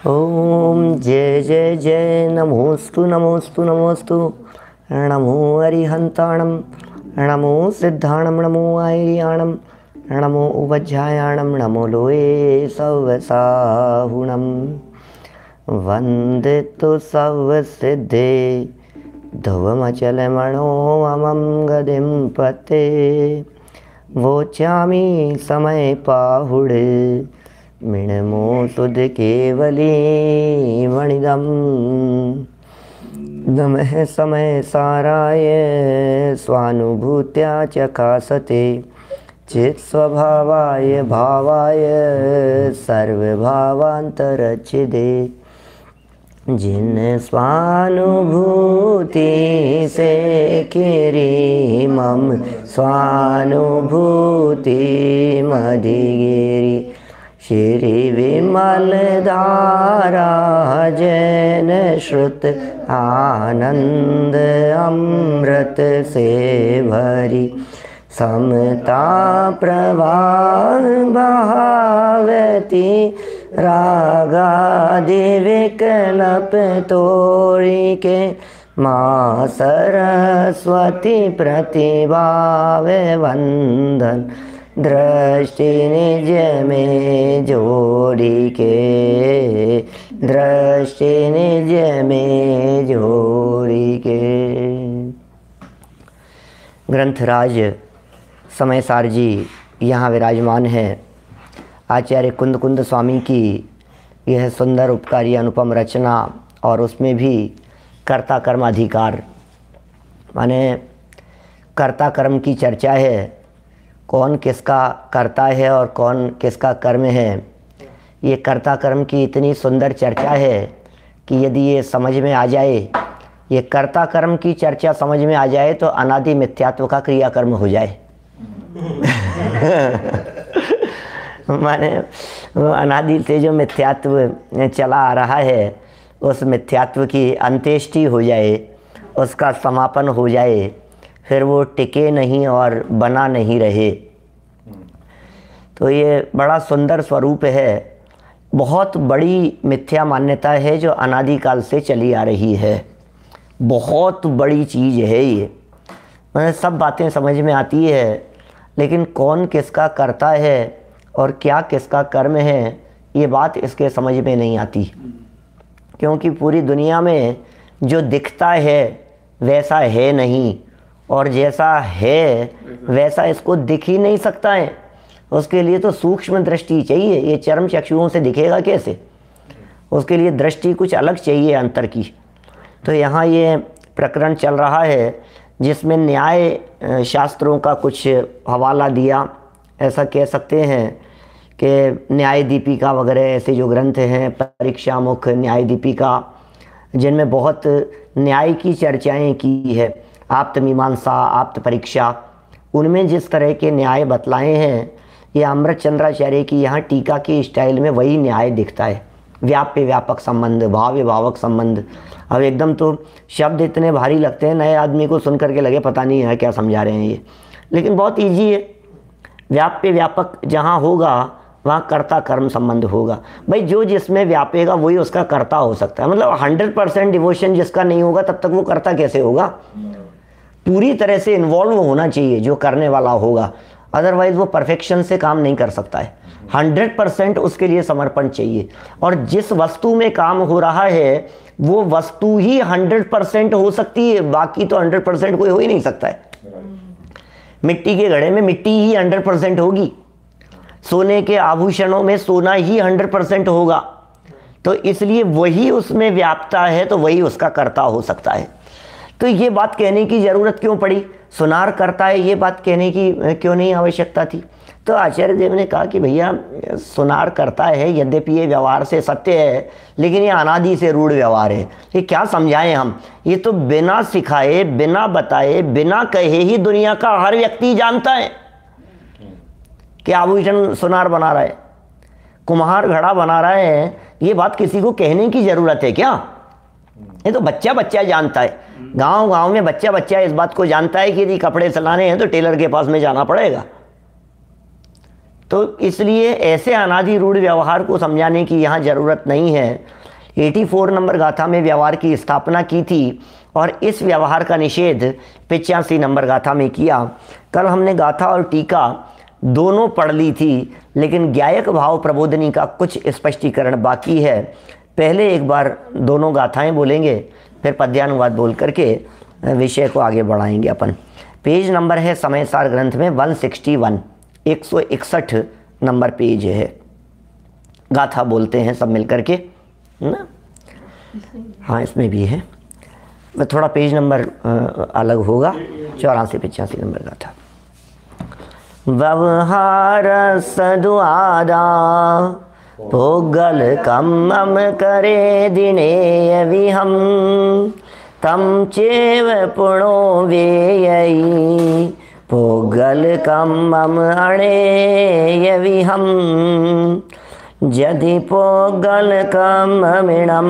ओम जय जय जय नमोस्तु नमोस्तु नमोस्तु। नमो अरिहंताणम, नमो सिद्धाणम, नमो आयरियाणम, नमो उपध्यायाणम, नमो लोये सवसाहुणम। वंदितु सवसिद्धे ध्रुवमचलमणो ममं गदिं पते। वोचामि समय पाहुडे मिणमो सुध केवली मणिदम। नमः समय साराय स्वानुभूत्या चकासते चित् स्वभावाय भावाय सर्वभावांतरच्छिदे। जिन स्वानुभूति से केरी मम स्वानुभूति मधिगिरी। श्री विमल धारा जैन श्रुत आनंद अमृत से भरी। समता प्रवाह बहावती रागादि विकल्प तोड़ी के। माँ सरस्वती प्रतिभाव वंदन दृष्टि निज में जोड़ी के। दृष्टि निज में जोड़ी के। ग्रंथराज समयसार जी यहाँ विराजमान है। आचार्य कुंद कुंद स्वामी की यह सुंदर उपकारी अनुपम रचना और उसमें भी कर्ता कर्म अधिकार माने कर्ता कर्म की चर्चा है। कौन किसका कर्ता है और कौन किसका कर्म है। ये कर्ता कर्म की इतनी सुंदर चर्चा है कि यदि ये समझ में आ जाए, ये कर्ता कर्म की चर्चा समझ में आ जाए तो अनादि मिथ्यात्व का क्रियाकर्म हो जाए। माने वो अनादि से जो मिथ्यात्व चला आ रहा है उस मिथ्यात्व की अंत्येष्टि हो जाए, उसका समापन हो जाए, फिर वो टिके नहीं और बना नहीं रहे। तो ये बड़ा सुंदर स्वरूप है। बहुत बड़ी मिथ्या मान्यता है जो अनादिकाल से चली आ रही है। बहुत बड़ी चीज़ है ये। मतलब सब बातें समझ में आती है, लेकिन कौन किसका करता है और क्या किसका कर्म है ये बात इसके समझ में नहीं आती। क्योंकि पूरी दुनिया में जो दिखता है वैसा है नहीं, और जैसा है वैसा इसको दिख ही नहीं सकता है। उसके लिए तो सूक्ष्म दृष्टि चाहिए। ये चर्म चक्षुओं से दिखेगा कैसे? उसके लिए दृष्टि कुछ अलग चाहिए अंतर की। तो यहाँ ये प्रकरण चल रहा है जिसमें न्याय शास्त्रों का कुछ हवाला दिया, ऐसा कह सकते हैं कि न्याय दीपिका वगैरह ऐसे जो ग्रंथ हैं, परीक्षा मुख, न्याय दीपिका, जिनमें बहुत न्याय की चर्चाएं की है, आप्त मीमांसा, आप्त परीक्षा, उनमें जिस तरह के न्याय बतलाए हैं, ये अमृत चंद्राचार्य की यहाँ टीका की स्टाइल में वही न्याय दिखता है। व्याप्य व्यापक संबंध, भाव्य भावक संबंध। अब एकदम तो शब्द इतने भारी लगते हैं, नए आदमी को सुन करके लगे पता नहीं है क्या समझा रहे हैं ये, लेकिन बहुत ईजी है। व्याप्य व्यापक जहाँ होगा वहाँ कर्ता कर्म संबंध होगा। भाई जो जिसमें व्यापेगा वही उसका कर्ता हो सकता है। मतलब 100% डिवोशन जिसका नहीं होगा तब तक वो कर्ता कैसे होगा? पूरी तरह से इन्वॉल्व होना चाहिए जो करने वाला होगा, अदरवाइज वो परफेक्शन से काम नहीं कर सकता है। 100% उसके लिए समर्पण चाहिए। और जिस वस्तु में काम हो रहा है वो वस्तु ही 100% हो सकती है, बाकी तो 100% कोई हो ही नहीं सकता है। मिट्टी के घड़े में मिट्टी ही 100% होगी, सोने के आभूषणों में सोना ही 100% होगा। तो इसलिए वही उसमें व्याप्ता है तो वही उसका कर्ता हो सकता है। तो ये बात कहने की ज़रूरत क्यों पड़ी? सुनार करता है, ये बात कहने की क्यों नहीं आवश्यकता थी? तो आचार्य देव ने कहा कि भैया सुनार करता है, यद्यपि ये व्यवहार से सत्य है, लेकिन ये अनादि से रूढ़ व्यवहार है। ये क्या समझाएं हम? ये तो बिना सिखाए, बिना बताए, बिना कहे ही दुनिया का हर व्यक्ति जानता है कि आभूषण सुनार बना रहा है, कुम्हार घड़ा बना रहा है। ये बात किसी को कहने की ज़रूरत है क्या? ये तो बच्चा बच्चा जानता है। गांव गांव में बच्चा बच्चा इस बात को जानता है कि यदि कपड़े सिलाने हैं तो टेलर के पास में जाना पड़ेगा। तो इसलिए ऐसे अनादि रूढ़ व्यवहार को समझाने की यहाँ ज़रूरत नहीं है। 84 नंबर गाथा में व्यवहार की स्थापना की थी और इस व्यवहार का निषेध 85 नंबर गाथा में किया। कल हमने गाथा और टीका दोनों पढ़ ली थी, लेकिन ज्ञायक भाव प्रबोधनी का कुछ स्पष्टीकरण बाकी है। पहले एक बार दोनों गाथाएं बोलेंगे, फिर पद्यानुवाद बोल करके विषय को आगे बढ़ाएंगे अपन। पेज नंबर है समय सार ग्रंथ में 161, 161 नंबर पेज है। गाथा बोलते हैं सब मिल करके ना। हाँ, इसमें भी है, थोड़ा पेज नंबर अलग होगा, 84-85 नंबर गाथा। व्यवहार सदुआदा भोगल कम्मम करे दिने विहम तम चेव पुणो वेयई भोगल कम्मम अणे विहम यदि पोगल कम्ममिणम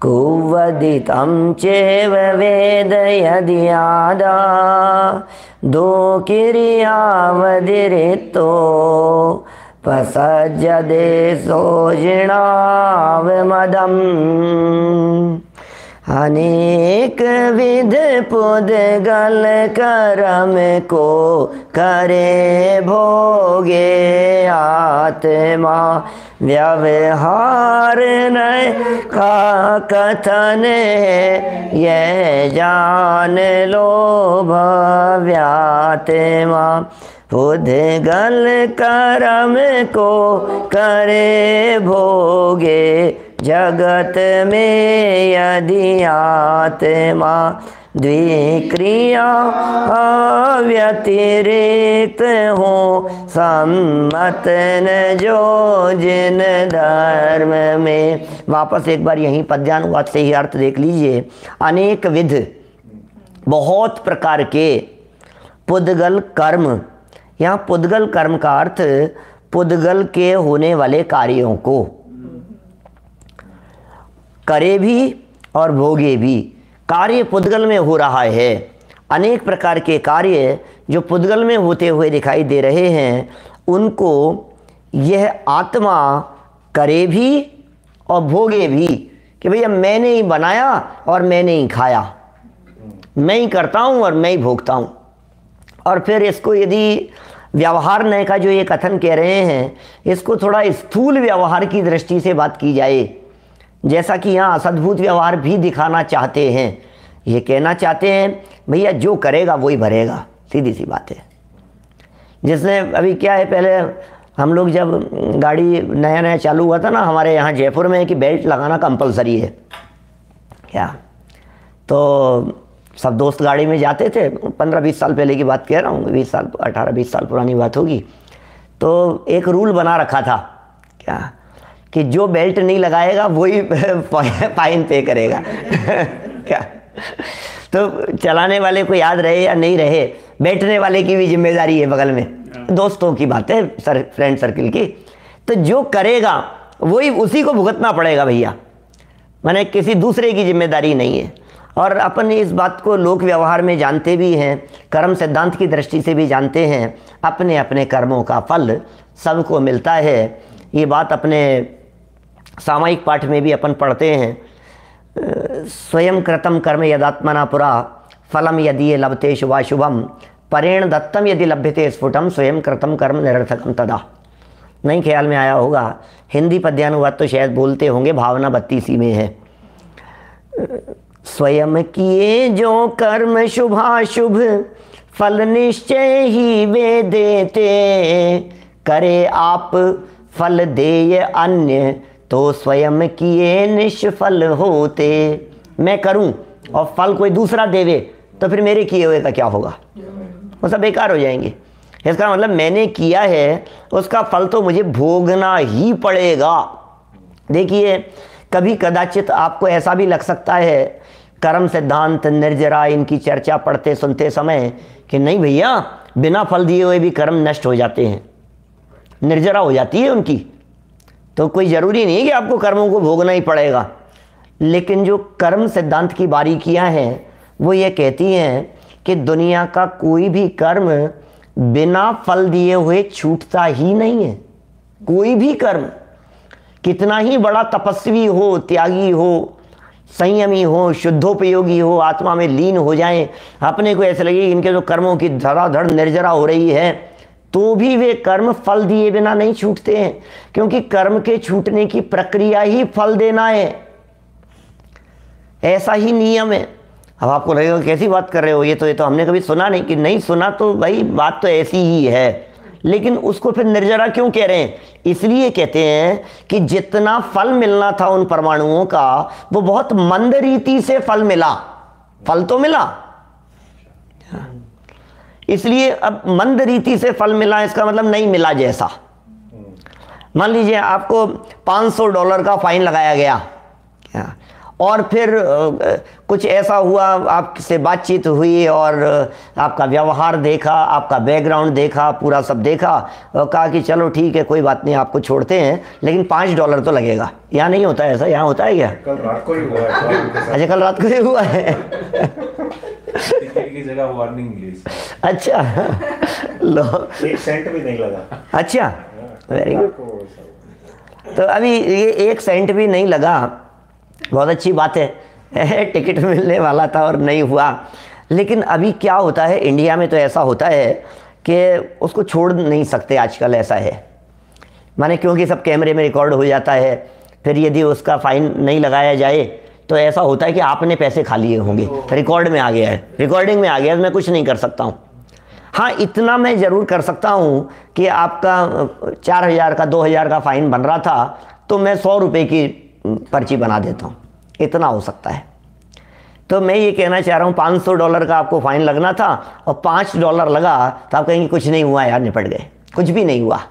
कुवदितं चेव वेद यदि आदा दो किरियावदिरितो पसज्जदे सोजिणावमदम् अनेक विध पुद्गल कर्म को करे भोगे आत्मा व्यवहार न का कथन ये जान लो भव्यात्मा पुद्गल कर्म को करे भोगे जगत में यदि आत्मा द्विक्रिया व्यतिरिक्त हो सम्मत न जो जिन धर्म में। वापस एक बार यहीं पद्यानुवाद से ही अर्थ देख लीजिए। अनेक विध, बहुत प्रकार के पुद्गल कर्म, यहाँ पुद्गल कर्म का अर्थ पुद्गल के होने वाले कार्यों को करे भी और भोगे भी। कार्य पुद्गल में हो रहा है, अनेक प्रकार के कार्य जो पुद्गल में होते हुए दिखाई दे रहे हैं, उनको यह आत्मा करे भी और भोगे भी कि भैया मैंने ही बनाया और मैंने ही खाया, मैं ही करता हूँ और मैं ही भोगता हूँ। और फिर इसको यदि व्यवहार नय का जो ये कथन कह रहे हैं, इसको थोड़ा स्थूल व्यवहार की दृष्टि से बात की जाए, जैसा कि यहाँ असद्भुत व्यवहार भी दिखाना चाहते हैं। ये कहना चाहते हैं भैया जो करेगा वही भरेगा, सीधी सी बात है। जिसने अभी क्या है, पहले हम लोग जब गाड़ी नया नया चालू हुआ था ना हमारे यहाँ जयपुर में, कि बेल्ट लगाना कंपलसरी है क्या, तो सब दोस्त गाड़ी में जाते थे। 15-20 साल पहले की बात कह रहा हूँ, 20 साल 18-20 साल पुरानी बात होगी। तो एक रूल बना रखा था क्या, कि जो बेल्ट नहीं लगाएगा वही फाइन पे करेगा क्या। तो चलाने वाले को याद रहे या नहीं रहे, बैठने वाले की भी जिम्मेदारी है, बगल में दोस्तों की बात है, फ्रेंड सर्किल की। तो जो करेगा वही उसी को भुगतना पड़ेगा भैया, माने किसी दूसरे की जिम्मेदारी नहीं है। और अपन इस बात को लोक व्यवहार में जानते भी हैं, कर्म सिद्धांत की दृष्टि से भी जानते हैं। अपने अपने कर्मों का फल सबको मिलता है। ये बात अपने सामायिक पाठ में भी अपन पढ़ते हैं। स्वयं कृतम कर्म यदात्मना पुरा फलम यदि लभते शुभाशुभम परेण दत्तम यदि लभ्यते स्फुटम स्वयं कृतम कर्म निरर्थकम तदा। नहीं ख्याल में आया होगा, हिंदी पद्यानुवाद तो शायद बोलते होंगे, भावना 32 में है। स्वयं किए जो कर्म शुभाशुभ फल निश्चय ही वे देते, करे आप फल देय अन्य तो स्वयं किए निष्फल होते। मैं करूं और फल कोई दूसरा देवे तो फिर मेरे किए हुए का क्या होगा, वो सब बेकार हो जाएंगे। इसका मतलब मैंने किया है उसका फल तो मुझे भोगना ही पड़ेगा। देखिए कभी कदाचित आपको ऐसा भी लग सकता है कर्म सिद्धांत निर्जरा इनकी चर्चा पढ़ते सुनते समय कि नहीं भैया बिना फल दिए हुए भी कर्म नष्ट हो जाते हैं, निर्जरा हो जाती है उनकी, तो कोई ज़रूरी नहीं है कि आपको कर्मों को भोगना ही पड़ेगा। लेकिन जो कर्म सिद्धांत की बारीकियां हैं वो ये कहती हैं कि दुनिया का कोई भी कर्म बिना फल दिए हुए छूटता ही नहीं है। कोई भी कर्म कितना ही बड़ा तपस्वी हो, त्यागी हो, संयमी हो, शुद्धोपयोगी हो, आत्मा में लीन हो जाए, अपने को ऐसे लगे इनके जो कर्मों की धड़ाधड़ निर्जरा हो रही है, तो भी वे कर्म फल दिए बिना नहीं छूटते हैं, क्योंकि कर्म के छूटने की प्रक्रिया ही फल देना है। ऐसा ही नियम है। अब आपको लगेगा कैसी बात कर रहे हो, ये तो हमने कभी सुना नहीं। कि नहीं सुना तो भाई बात तो ऐसी ही है, लेकिन उसको फिर निर्जरा क्यों कह रहे हैं? इसलिए कहते हैं कि जितना फल मिलना था उन परमाणुओं का, वो बहुत मंद रीति से फल मिला। फल तो मिला, इसलिए अब मंद रीति से फल मिला, इसका मतलब नहीं मिला जैसा। मान लीजिए आपको $500 का फाइन लगाया गया, और फिर कुछ ऐसा हुआ, आपसे बातचीत हुई और आपका व्यवहार देखा, आपका बैकग्राउंड देखा, पूरा सब देखा, और कहा कि चलो ठीक है कोई बात नहीं, आपको छोड़ते हैं, लेकिन $5 तो लगेगा। यहाँ नहीं होता है ऐसा? यहाँ होता है क्या? कल रात को ही हुआ है। अच्छा, कल रात को ही हुआ है। की जगह वार्निंग मिली। अच्छा, लो, 1 सेंट भी नहीं लगा। अच्छा, वेरी गुड। तो अभी ये 1 सेंट भी नहीं लगा, बहुत अच्छी बात है। टिकट मिलने वाला था और नहीं हुआ। लेकिन अभी क्या होता है इंडिया में, तो ऐसा होता है कि उसको छोड़ नहीं सकते आजकल, ऐसा है माने, क्योंकि सब कैमरे में रिकॉर्ड हो जाता है। फिर यदि उसका फाइन नहीं लगाया जाए तो ऐसा होता है कि आपने पैसे खा लिए होंगे, रिकॉर्ड में आ गया है, रिकॉर्डिंग में आ गया है, मैं कुछ नहीं कर सकता हूँ। हाँ, इतना मैं ज़रूर कर सकता हूँ कि आपका 4000 का 2000 का फाइन बन रहा था, तो मैं 100 रुपये की पर्ची बना देता हूँ, इतना हो सकता है। तो मैं ये कहना चाह रहा हूँ, $500 का आपको फाइन लगना था और $5 लगा, तो आप कहेंगे कुछ नहीं हुआ यार, निपट गए, कुछ भी नहीं हुआ,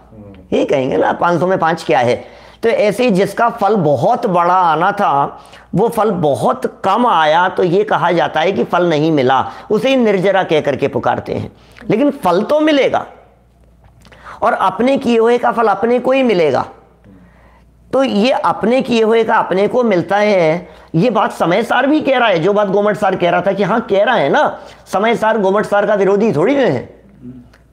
ये कहेंगे ना, 500 में 5 क्या है। तो ऐसे ही जिसका फल बहुत बड़ा आना था वो फल बहुत कम आया, तो ये कहा जाता है कि फल नहीं मिला, उसे ही निर्जरा कह करके पुकारते हैं। लेकिन फल तो मिलेगा, और अपने किए हुए का फल अपने को ही मिलेगा। तो ये अपने किए हुए का अपने को मिलता है, ये बात समय सार भी कह रहा है। जो बात गोमट सार कह रहा था कि हाँ कह रहा है ना, समय सार गोमट सार का विरोधी थोड़ी नहीं है।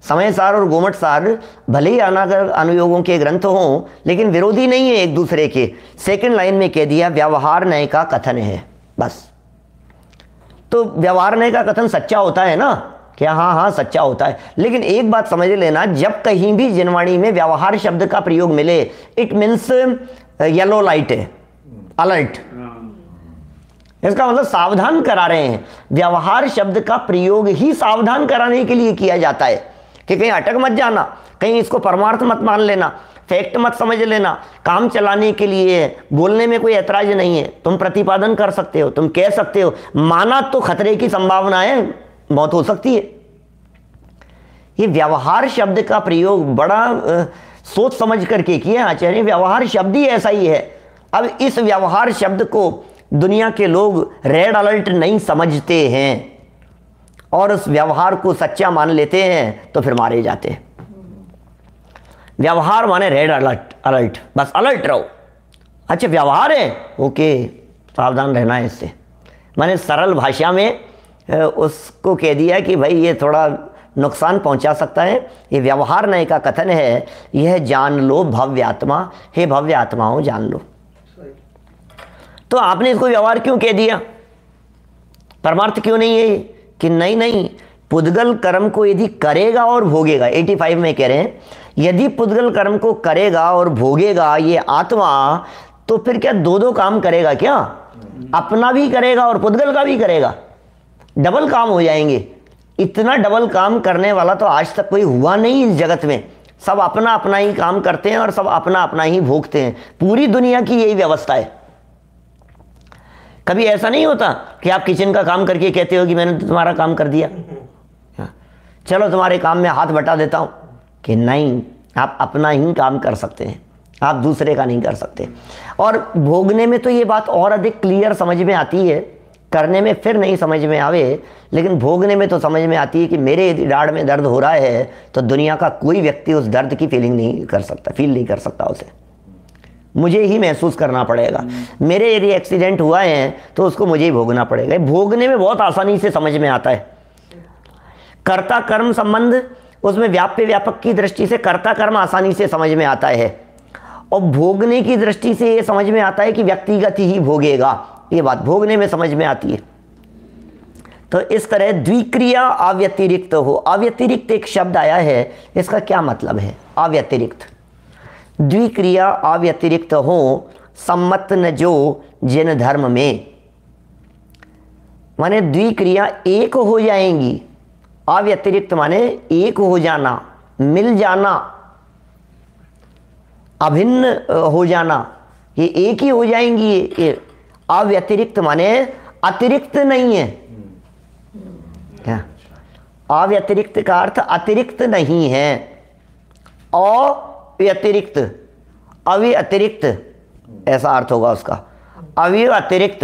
समय सार और गोमट सार भले ही अनागर अनुयोगों के ग्रंथ हों, लेकिन विरोधी नहीं है एक दूसरे के। सेकंड लाइन में कह दिया व्यवहार नय का कथन है, बस। तो व्यवहार नय का कथन सच्चा होता है ना, क्या? हाँ हाँ सच्चा होता है। लेकिन एक बात समझ लेना, जब कहीं भी जिनवाणी में व्यवहार शब्द का प्रयोग मिले, इट मीन्स येलो लाइट है, अलर्ट। इसका मतलब सावधान करा रहे हैं। व्यवहार शब्द का प्रयोग ही सावधान कराने के लिए किया जाता है कि कहीं अटक मत जाना, कहीं इसको परमार्थ मत मान लेना, फैक्ट मत समझ लेना। काम चलाने के लिए बोलने में कोई ऐतराज नहीं है, तुम प्रतिपादन कर सकते हो, तुम कह सकते हो। माना तो खतरे की संभावना है, मौत हो सकती है। ये व्यवहार शब्द का प्रयोग बड़ा सोच समझ करके किया आचार्य। व्यवहार शब्द ही ऐसा ही है। अब इस व्यवहार शब्द को दुनिया के लोग रेड अलर्ट नहीं समझते हैं और उस व्यवहार को सच्चा मान लेते हैं, तो फिर मारे जाते हैं। व्यवहार माने रेड अलर्ट, अलर्ट, बस अलर्ट रहो। अच्छा व्यवहार है, ओके, सावधान रहना है इससे। मैंने सरल भाषा में उसको कह दिया कि भाई ये थोड़ा नुकसान पहुंचा सकता है। ये व्यवहार नय का कथन है, यह जान लो भव्य आत्मा, हे भव्य आत्माओं जान लो। तो आपने इसको व्यवहार क्यों कह दिया? परमार्थ क्यों नहीं है कि नहीं नहीं, पुद्गल कर्म को यदि करेगा और भोगेगा, 85 में कह रहे हैं, यदि पुद्गल कर्म को करेगा और भोगेगा ये आत्मा, तो फिर क्या दो काम करेगा क्या? अपना भी करेगा और पुद्गल का भी करेगा, डबल काम हो जाएंगे। इतना डबल काम करने वाला तो आज तक कोई हुआ नहीं इस जगत में। सब अपना अपना ही काम करते हैं और सब अपना अपना ही भोगते हैं। पूरी दुनिया की यही व्यवस्था है। कभी ऐसा नहीं होता कि आप किचन का काम करके कहते हो कि मैंने तुम्हारा काम कर दिया, चलो तुम्हारे काम में हाथ बटा देता हूं, कि नहीं, आप अपना ही काम कर सकते हैं, आप दूसरे का नहीं कर सकते। और भोगने में तो ये बात और अधिक क्लियर समझ में आती है, करने में फिर नहीं समझ में आवे, लेकिन भोगने में तो समझ में आती है कि मेरे यदि दाढ़ में दर्द हो रहा है तो दुनिया का कोई व्यक्ति उस दर्द की फीलिंग नहीं कर सकता, फील नहीं कर सकता उसे, मुझे ही महसूस करना पड़ेगा। मेरे यदि एक्सीडेंट हुआ है तो उसको मुझे ही भोगना पड़ेगा। भोगने में बहुत आसानी से समझ में आता है। कर्ता कर्म संबंध उसमें व्याप्य व्यापक की दृष्टि से कर्ता कर्म आसानी से समझ में आता है, और भोगने की दृष्टि से ये समझ में आता है कि व्यक्तिगत ही भोगेगा, ये बात भोगने में समझ में आती है। तो इस तरह द्विक्रिया अव्यतिरिक्त हो, अव्यतिरिक्त एक शब्द आया है, इसका क्या मतलब है? अव्यतिरिक्त, द्विक्रिया अव्यतिरिक्त हो, सम्मत न जो जिन धर्म में, माने द्विक्रिया एक हो जाएंगी, अव्यतिरिक्त माने एक हो जाना, मिल जाना, अभिन्न हो जाना, ये एक ही हो जाएंगी। ये अव्यतिरिक्त माने अतिरिक्त नहीं है, क्या अव्यतिरिक्त का अर्थ अतिरिक्त नहीं है, अव्यतिरिक्त, अव्यतिरिक्त ऐसा अर्थ होगा उसका, अव्यतिरिक्त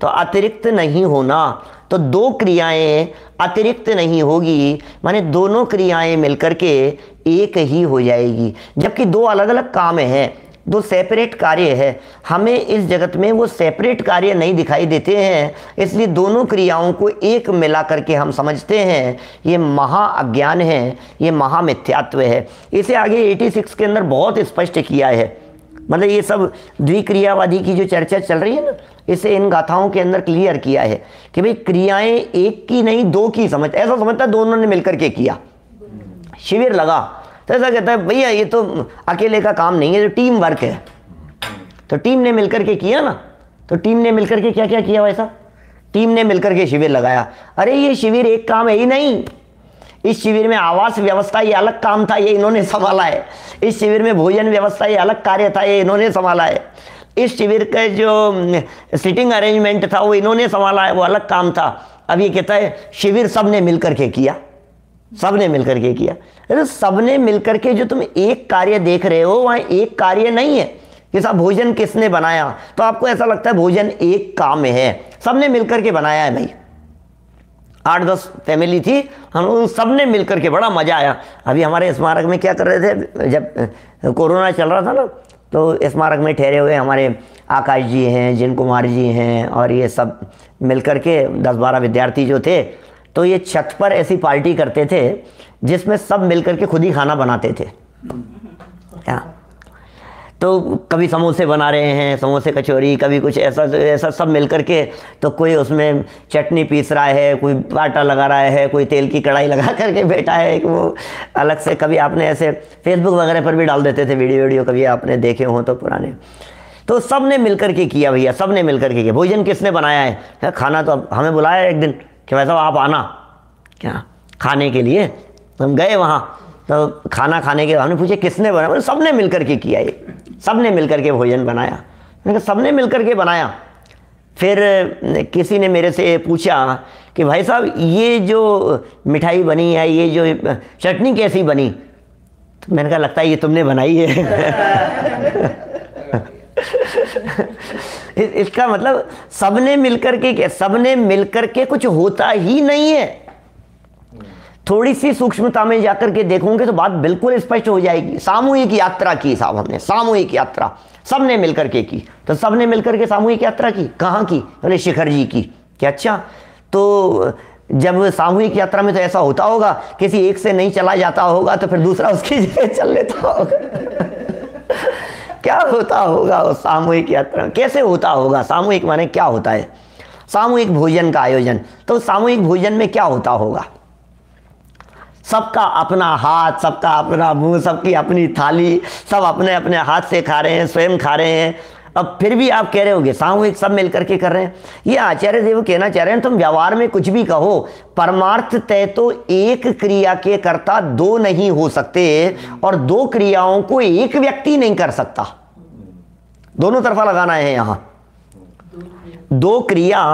तो अतिरिक्त नहीं होना। तो दो क्रियाएं अतिरिक्त नहीं होगी, माने दोनों क्रियाएं मिलकर के एक ही हो जाएगी। जबकि दो अलग अलग काम हैं, दो सेपरेट कार्य है, हमें इस जगत में वो सेपरेट कार्य नहीं दिखाई देते हैं, इसलिए दोनों क्रियाओं को एक मिला करके हम समझते हैं। ये महा अज्ञान है, ये महा मिथ्यात्व है। इसे आगे 86 के अंदर बहुत स्पष्ट किया है। मतलब ये सब द्विक्रियावादी की जो चर्चा चल रही है ना, इसे इन गाथाओं के अंदर क्लियर किया है कि भाई क्रियाएं एक की नहीं दो की समझ, ऐसा समझता दोनों ने मिलकर के किया, शिविर लगा तो ऐसा कहता है भैया ये तो अकेले का काम नहीं है, जो टीम वर्क है। तो टीम ने मिलकर के किया ना, तो टीम ने मिलकर के क्या क्या किया? वैसा टीम ने मिलकर के शिविर लगाया। अरे ये शिविर एक काम है ही नहीं, इस शिविर में आवास व्यवस्था ये अलग काम था, ये इन्होंने संभाला है। इस शिविर में भोजन व्यवस्था ये अलग कार्य था, ये इन्होंने संभाला है। इस शिविर का जो सिटिंग अरेंजमेंट था वो इन्होंने संभाला है, वो अलग काम था। अब ये कहता है शिविर सबने मिलकर के किया, सबने मिलकर के किया। अरे सबने मिलकर के जो तुम एक कार्य देख रहे हो वहाँ एक कार्य नहीं है कि साहब भोजन किसने बनाया, तो आपको ऐसा लगता है भोजन एक काम है, सबने मिलकर के बनाया है। भाई 8-10 फैमिली थी, हम लोग सबने मिलकर के बड़ा मजा आया। अभी हमारे स्मारक में क्या कर रहे थे, जब कोरोना चल रहा था ना, तो स्मारक में ठहरे हुए हमारे आकाश जी हैं, जिन कुमार जी हैं, और ये सब मिलकर के 10-12 विद्यार्थी जो थे, तो ये छत पर ऐसी पार्टी करते थे जिसमें सब मिलकर के खुद ही खाना बनाते थे। क्या तो कभी समोसे बना रहे हैं, समोसे कचौरी, कभी कुछ ऐसा ऐसा सब मिलकर के, तो कोई उसमें चटनी पीस रहा है, कोई आटा लगा रहा है, कोई तेल की कढ़ाई लगा करके बैठा है, वो अलग से। कभी आपने ऐसे फेसबुक वगैरह पर भी डाल देते थे वीडियो, कभी आपने देखे हो तो पुराने। तो सब ने मिलकर के किया भैया, सब ने मिलकर के किया। भोजन किसने बनाया है? खाना तो अब हमें बुलाया एक दिन कि भाई साहब आप आना क्या खाने के लिए। हम गए वहाँ, तो खाना खाने के हमने पूछे किसने बनाया, सब ने मिलकर के किया, ये सब ने मिलकर के भोजन बनाया। मैंने कहा सब ने मिलकर के बनाया। फिर किसी ने मेरे से पूछा कि भाई साहब ये जो मिठाई बनी है, ये जो चटनी कैसी बनी? तो मैंने कहा लगता है ये तुमने बनाई है। इसका मतलब सबने मिलकर के, सबने मिलकर के कुछ होता ही नहीं है। थोड़ी सी सूक्ष्मता में जाकर के देखोगे तो बात बिल्कुल स्पष्ट हो जाएगी। सामूहिक यात्रा की साहब हमने, सामूहिक यात्रा सबने मिलकर के की। तो सबने मिलकर के सामूहिक यात्रा की, कहाँ की? बोले शिखर जी की। क्या अच्छा, तो जब सामूहिक यात्रा में तो ऐसा होता होगा, किसी एक से नहीं चला जाता होगा तो फिर दूसरा उसकी जगह चल लेता होगा। क्या होता होगा उस सामूहिक यात्रा, कैसे होता होगा? सामूहिक माने क्या होता है? सामूहिक भोजन का आयोजन। तो सामूहिक भोजन में क्या होता होगा? सबका अपना हाथ, सबका अपना मुंह, सबकी अपनी थाली, सब अपने अपने हाथ से खा रहे हैं, स्वयं खा रहे हैं। अब फिर भी आप कह रहे होगे सामूहिक सब मिलकर के कर रहे हैं। ये आचार्य देव कहना चाह रहे हैं, तुम व्यवहार में कुछ भी कहो, परमार्थ तय तो एक क्रिया के कर्ता दो नहीं हो सकते, और दो क्रियाओं को एक व्यक्ति नहीं कर सकता। दोनों तरफा लगाना है यहां, दो क्रिया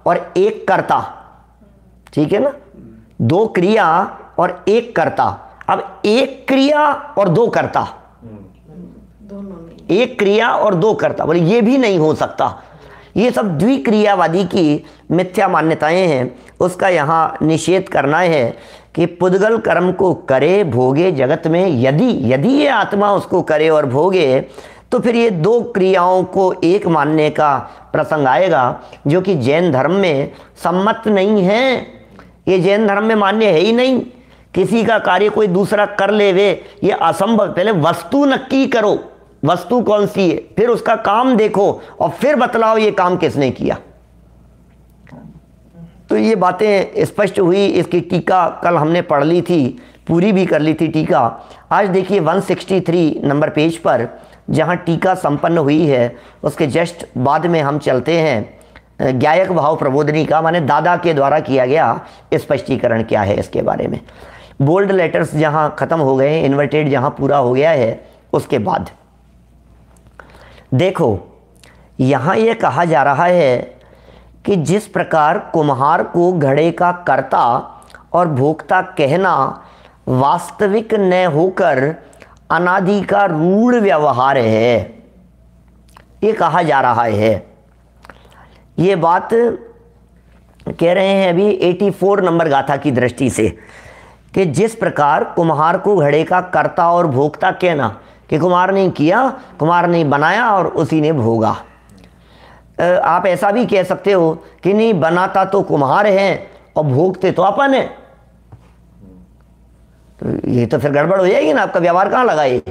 और एक कर्ता, ठीक है ना? दो क्रिया और एक कर्ता। अब एक क्रिया और दो कर्ता, एक क्रिया और दो कर्ता, बोले ये भी नहीं हो सकता। ये सब द्विक्रियावादी की मिथ्या मान्यताएं हैं। उसका यहाँ निषेध करना है कि पुद्गल कर्म को करे भोगे जगत में, यदि ये आत्मा उसको करे और भोगे, तो फिर ये दो क्रियाओं को एक मानने का प्रसंग आएगा, जो कि जैन धर्म में सम्मत नहीं है। ये जैन धर्म में मान्य है ही नहीं किसी का कार्य कोई दूसरा कर ले वे, ये असंभव। पहले वस्तु नक्की करो, वस्तु कौन सी है, फिर उसका काम देखो और फिर बतलाओ ये काम किसने किया। तो ये बातें स्पष्ट हुई। इसकी टीका कल हमने पढ़ ली थी, पूरी भी कर ली थी टीका। आज देखिए 163 नंबर पेज पर जहाँ टीका संपन्न हुई है, उसके जस्ट बाद में हम चलते हैं गायक भाव प्रबोधनी का, माने दादा के द्वारा किया गया स्पष्टीकरण क्या है इसके बारे में। बोल्ड लेटर्स जहाँ ख़त्म हो गए, इन्वर्टेड जहाँ पूरा हो गया है, उसके बाद देखो यहाँ ये कहा जा रहा है कि जिस प्रकार कुम्हार को घड़े का कर्ता और भोक्ता कहना वास्तविक न होकर अनादि का रूढ़ व्यवहार है, ये कहा जा रहा है। ये बात कह रहे हैं अभी 84 नंबर गाथा की दृष्टि से कि जिस प्रकार कुम्हार को घड़े का कर्ता और भोक्ता कहना कि कुम्हार ने किया, कुम्हार ने बनाया और उसी ने भोगा। आप ऐसा भी कह सकते हो कि नहीं, बनाता तो कुम्हार है और भोगते तो अपन है। तो ये तो फिर गड़बड़ हो जाएगी ना, आपका व्यवहार कहाँ लगा, ये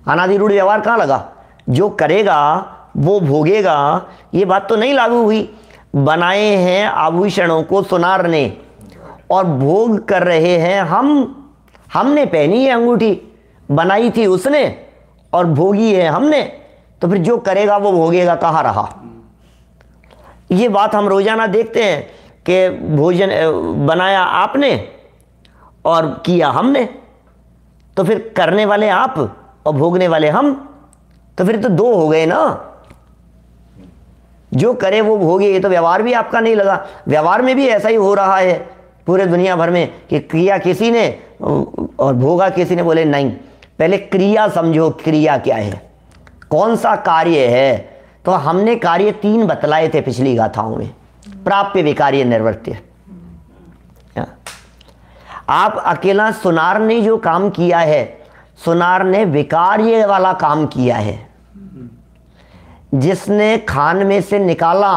अनादि रूढ़ व्यवहार कहाँ लगा। जो करेगा वो भोगेगा, ये बात तो नहीं लागू हुई। बनाए हैं आभूषणों को सुनार ने और भोग कर रहे हैं हमने पहनी है अंगूठी, बनाई थी उसने और भोगी है हमने, तो फिर जो करेगा वो भोगेगा, कहाँ रहा। ये बात हम रोजाना देखते हैं कि भोजन बनाया आपने और किया हमने, तो फिर करने वाले आप और भोगने वाले हम, तो फिर तो दो हो गए ना। जो करे वो भोगे, ये तो व्यवहार भी आपका नहीं लगा। व्यवहार में भी ऐसा ही हो रहा है पूरे दुनिया भर में कि किया किसी ने और भोगा किसी ने। बोले नहीं, पहले क्रिया समझो, क्रिया क्या है, कौन सा कार्य है। तो हमने कार्य 3 बतलाए थे पिछली गाथाओं में, प्राप्य, विकार्य, निर्वृत्य। आप अकेला सुनार ने जो काम किया है, सुनार ने विकार्य वाला काम किया है। जिसने खान में से निकाला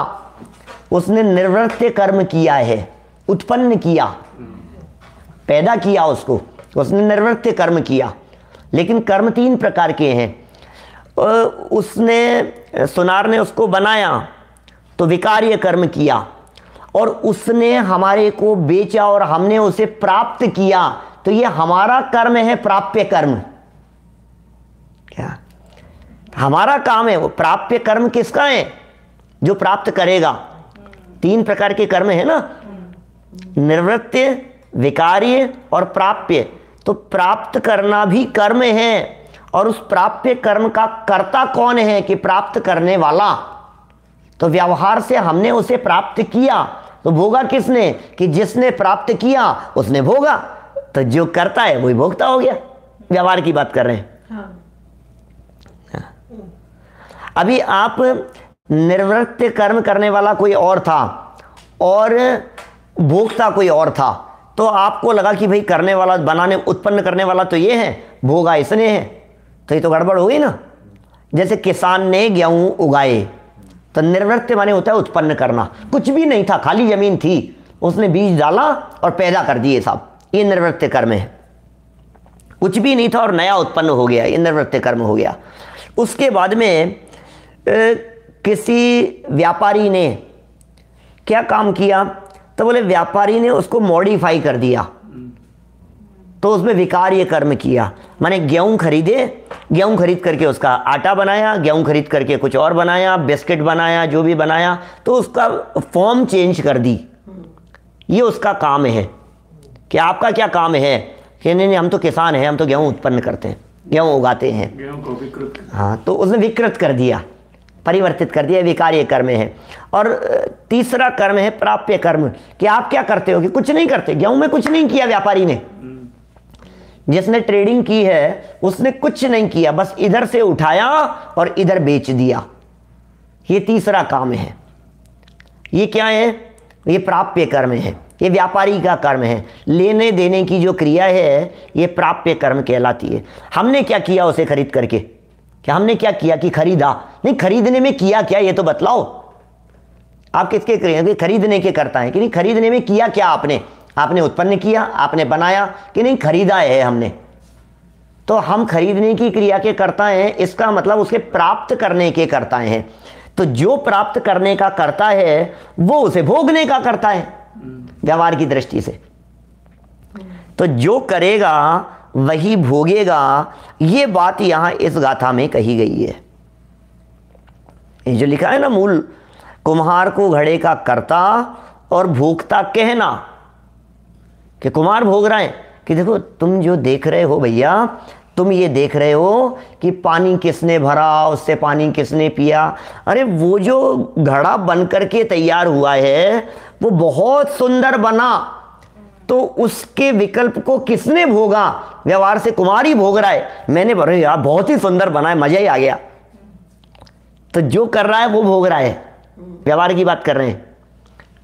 उसने निर्वृत्य कर्म किया है, उत्पन्न किया, पैदा किया उसको, उसने निर्वृत्य कर्म किया। लेकिन कर्म 3 प्रकार के हैं। उसने, सुनार ने उसको बनाया तो विकार्य कर्म किया, और उसने हमारे को बेचा और हमने उसे प्राप्त किया, तो ये हमारा कर्म है, प्राप्य कर्म। क्या हमारा काम है वो। प्राप्य कर्म किसका है, जो प्राप्त करेगा। 3 प्रकार के कर्म है ना, निर्वृत्य, विकार्य और प्राप्य। तो प्राप्त करना भी कर्म है, और उस प्राप्य कर्म का कर्ता कौन है कि प्राप्त करने वाला। तो व्यवहार से हमने उसे प्राप्त किया, तो भोगा किसने कि जिसने प्राप्त किया उसने भोगा। तो जो करता है वही भोगता हो गया। व्यवहार की बात कर रहे हैं। अभी आप निर्वृत्य कर्म करने वाला कोई और था और भोक्ता कोई और था, तो आपको लगा कि भाई करने वाला, बनाने, उत्पन्न करने वाला तो ये है, भोगा इसने है, तो ये तो गड़बड़ हो गई ना। जैसे किसान ने गेहूं उगाए, तो निर्वृत्य माने होता है उत्पन्न करना। कुछ भी नहीं था, खाली जमीन थी, उसने बीज डाला और पैदा कर दिए साहब, ये निर्वृत्य कर्म है। कुछ भी नहीं था और नया उत्पन्न हो गया, ये निर्वृत्य कर्म हो गया। उसके बाद में किसी व्यापारी ने क्या काम किया, तो बोले व्यापारी ने उसको मॉडिफाई कर दिया, तो उसमें विकार्य कर्म किया। माने गेहूं खरीदे, गेहूं खरीद करके उसका आटा बनाया, गेहूं खरीद करके कुछ और बनाया, बिस्किट बनाया, जो भी बनाया, तो उसका फॉर्म चेंज कर दी। ये उसका काम है। कि आपका क्या काम है कि नहीं, हम तो किसान हैं, हम तो गेहूं उत्पन्न करते हैं, गेहूं उगाते हैं, गेहूं को विकृत। हाँ, तो उसने विकृत कर दिया, परिवर्तित कर दिया, विकार्य कर्म है। और तीसरा कर्म है प्राप्य कर्म, कि आप क्या करते हो कि कुछ नहीं करते। गेहूं में कुछ नहीं किया व्यापारी ने, जिसने ट्रेडिंग की है उसने कुछ नहीं किया, बस इधर से उठाया और इधर बेच दिया। ये तीसरा काम है। ये क्या है, ये प्राप्य कर्म है, ये व्यापारी का कर्म है। लेने देने की जो क्रिया है ये प्राप्य कर्म कहलाती है। हमने क्या किया उसे खरीद करके, क्या हमने क्या किया कि खरीदा नहीं, खरीदने में किया क्या ये तो बतलाओ। आप किसके खरीदने के करता है कि नहीं, खरीदने में किया क्या आपने, आपने उत्पन्न किया, आपने बनाया कि नहीं, खरीदा है हमने, तो हम खरीदने की क्रिया के कर्ता हैं, इसका मतलब उसके प्राप्त करने के कर्ता हैं। तो जो प्राप्त करने का करता है वो उसे भोगने का करता है व्यवहार की दृष्टि से। तो जो करेगा वही भोगेगा, ये बात यहां इस गाथा में कही गई है। ये जो लिखा है ना, मूल कुम्हार को घड़े का कर्ता और भोगता कहना, कि कुम्हार भोग रहा है कि देखो तुम जो देख रहे हो भैया, तुम ये देख रहे हो कि पानी किसने भरा, उससे पानी किसने पिया, अरे वो जो घड़ा बन करके तैयार हुआ है वो बहुत सुंदर बना, तो उसके विकल्प को किसने भोगा, व्यवहार से कुम्हार ही भोग रहा है। मैंने बोला यार बहुत ही सुंदर बना है, मजा ही आ गया। तो जो कर रहा है वो भोग रहा है, व्यवहार की बात कर रहे हैं।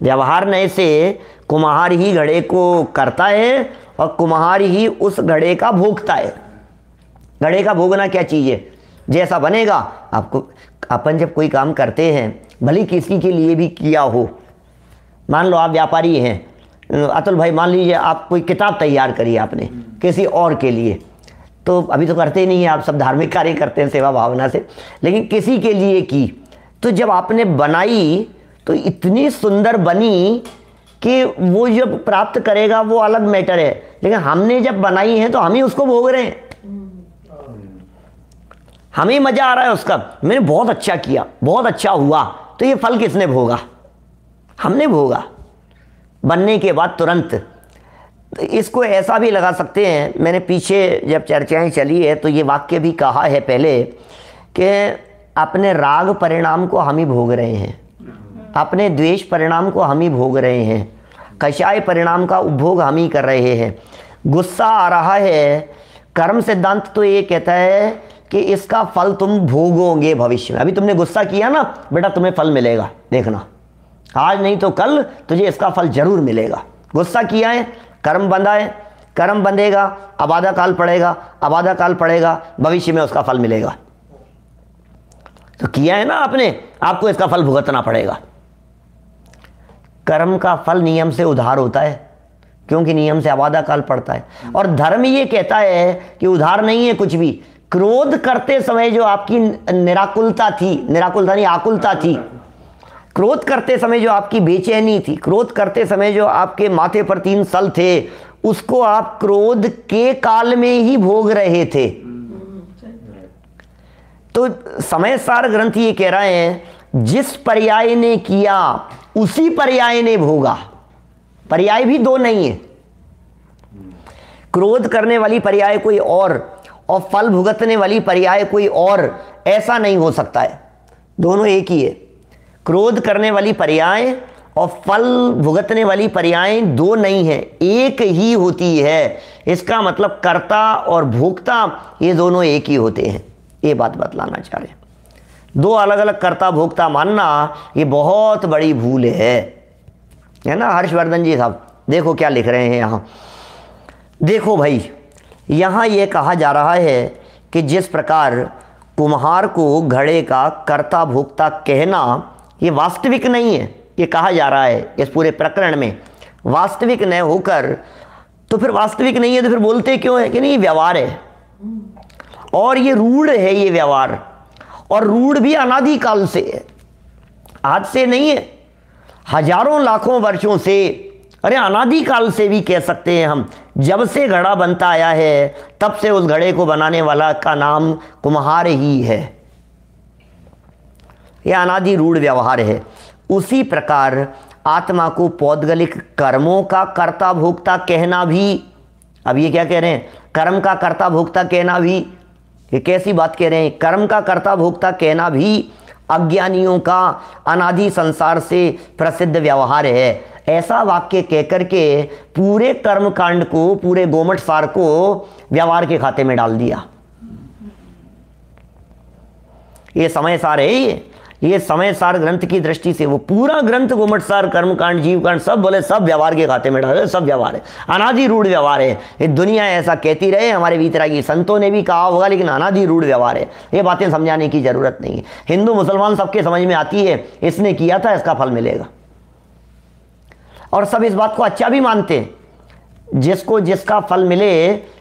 व्यवहार नए से कुम्हार ही घड़े को करता है और कुम्हार ही उस घड़े का भोगता है। घड़े का भोगना क्या चीज़ है, जैसा बनेगा आपको। अपन जब कोई काम करते हैं, भले किसी के लिए भी किया हो, मान लो आप व्यापारी हैं, अतुल भाई मान लीजिए आप कोई किताब तैयार करी आपने किसी और के लिए, तो अभी तो करते ही नहीं है, आप सब धार्मिक कार्य करते हैं सेवा भावना से, लेकिन किसी के लिए की, तो जब आपने बनाई तो इतनी सुंदर बनी कि वो जब प्राप्त करेगा वो अलग मैटर है, लेकिन हमने जब बनाई है तो हम ही उसको भोग रहे हैं, हमें मजा आ रहा है उसका, मैंने बहुत अच्छा किया, बहुत अच्छा हुआ, तो ये फल किसने भोगा, हमने भोगा बनने के बाद तुरंत। तो इसको ऐसा भी लगा सकते हैं, मैंने पीछे जब चर्चाएं चली है तो ये वाक्य भी कहा है पहले कि अपने राग परिणाम को हम ही भोग रहे हैं, अपने द्वेष परिणाम को हम ही भोग रहे हैं, कषाय परिणाम का उपभोग हम ही कर रहे हैं। गुस्सा आ रहा है, कर्म सिद्धांत तो ये कहता है कि इसका फल तुम भोगोगे भविष्य में। अभी तुमने गुस्सा किया ना बेटा, तुम्हें फल मिलेगा, देखना आज नहीं तो कल तुझे इसका फल जरूर मिलेगा। गुस्सा किया है, कर्म बंधा है, कर्म बंधेगा, अब आधा काल पड़ेगा, अब आधा काल पड़ेगा, भविष्य में उसका फल मिलेगा। तो किया है ना आपने, आपको इसका फल भुगतना पड़ेगा। कर्म का फल नियम से उधार होता है, क्योंकि नियम से आबादा काल पड़ता है। और धर्म ये कहता है कि उधार नहीं है कुछ भी। क्रोध करते समय जो आपकी निराकुलता थी, निराकुलता नहीं आकुलता थी, क्रोध करते समय जो आपकी बेचैनी थी, क्रोध करते समय जो आपके माथे पर 3 सल थे, उसको आप क्रोध के काल में ही भोग रहे थे। तो समय सार ग्रंथ ये कह रहे हैं जिस पर्याय ने किया उसी पर्याय ने भोगा। पर्याय भी 2 नहीं है, क्रोध करने वाली पर्याय कोई और फल भुगतने वाली पर्याय कोई और, ऐसा नहीं हो सकता है, दोनों एक ही है। क्रोध करने वाली पर्याय और फल भुगतने वाली पर्याय 2 नहीं है, एक ही होती है। इसका मतलब कर्ता और भोक्ता ये दोनों एक ही होते हैं, ये बात बतलाना चाह रहे हैं। 2 अलग अलग कर्ता भोक्ता मानना ये बहुत बड़ी भूल है ना। हर्षवर्धन जी साहब देखो क्या लिख रहे हैं यहाँ, देखो भाई यहाँ ये कहा जा रहा है कि जिस प्रकार कुम्हार को घड़े का कर्ता भोक्ता कहना ये वास्तविक नहीं है, ये कहा जा रहा है इस पूरे प्रकरण में, वास्तविक न होकर, तो फिर वास्तविक नहीं है तो फिर बोलते क्यों है कि नहीं, ये व्यवहार है और ये रूढ़ है, ये व्यवहार, और रूढ़ भी अनादिकाल से है, आज से नहीं है, हजारों लाखों वर्षों से, अरे अनादिकाल से भी कह सकते हैं हम। जब से घड़ा बनता आया है तब से उस घड़े को बनाने वाला का नाम कुम्हार ही है, यह अनादि रूढ़ व्यवहार है। उसी प्रकार आत्मा को पौद्गलिक कर्मों का कर्ता भोक्ता कहना भी, अब ये क्या कह रहे हैं, कर्म का कर्ता भोक्ता कहना भी, ये कैसी बात कह रहे हैं, कर्म का कर्ता भोक्ता कहना भी अज्ञानियों का अनादि संसार से प्रसिद्ध व्यवहार है। ऐसा वाक्य कहकर के पूरे कर्म कांड को, पूरे गोमट सार को व्यवहार के खाते में डाल दिया। ये समय सार है, ये समय सार ग्रंथ की दृष्टि से वो पूरा ग्रंथ गोमट सार, कर्म कांड, जीव कांड सब बोले सब व्यवहार के खाते में डाले, सब व्यवहार है, अनादि रूढ़ व्यवहार है। ये दुनिया ऐसा कहती रहे, हमारे वीतरागी संतों ने भी कहा होगा, लेकिन अनादि रूढ़ व्यवहार है। ये बातें समझाने की जरूरत नहीं है, हिंदू मुसलमान सबके समझ में आती है, इसने किया था इसका फल मिलेगा, और सब इस बात को अच्छा भी मानते हैं जिसको जिसका फल मिले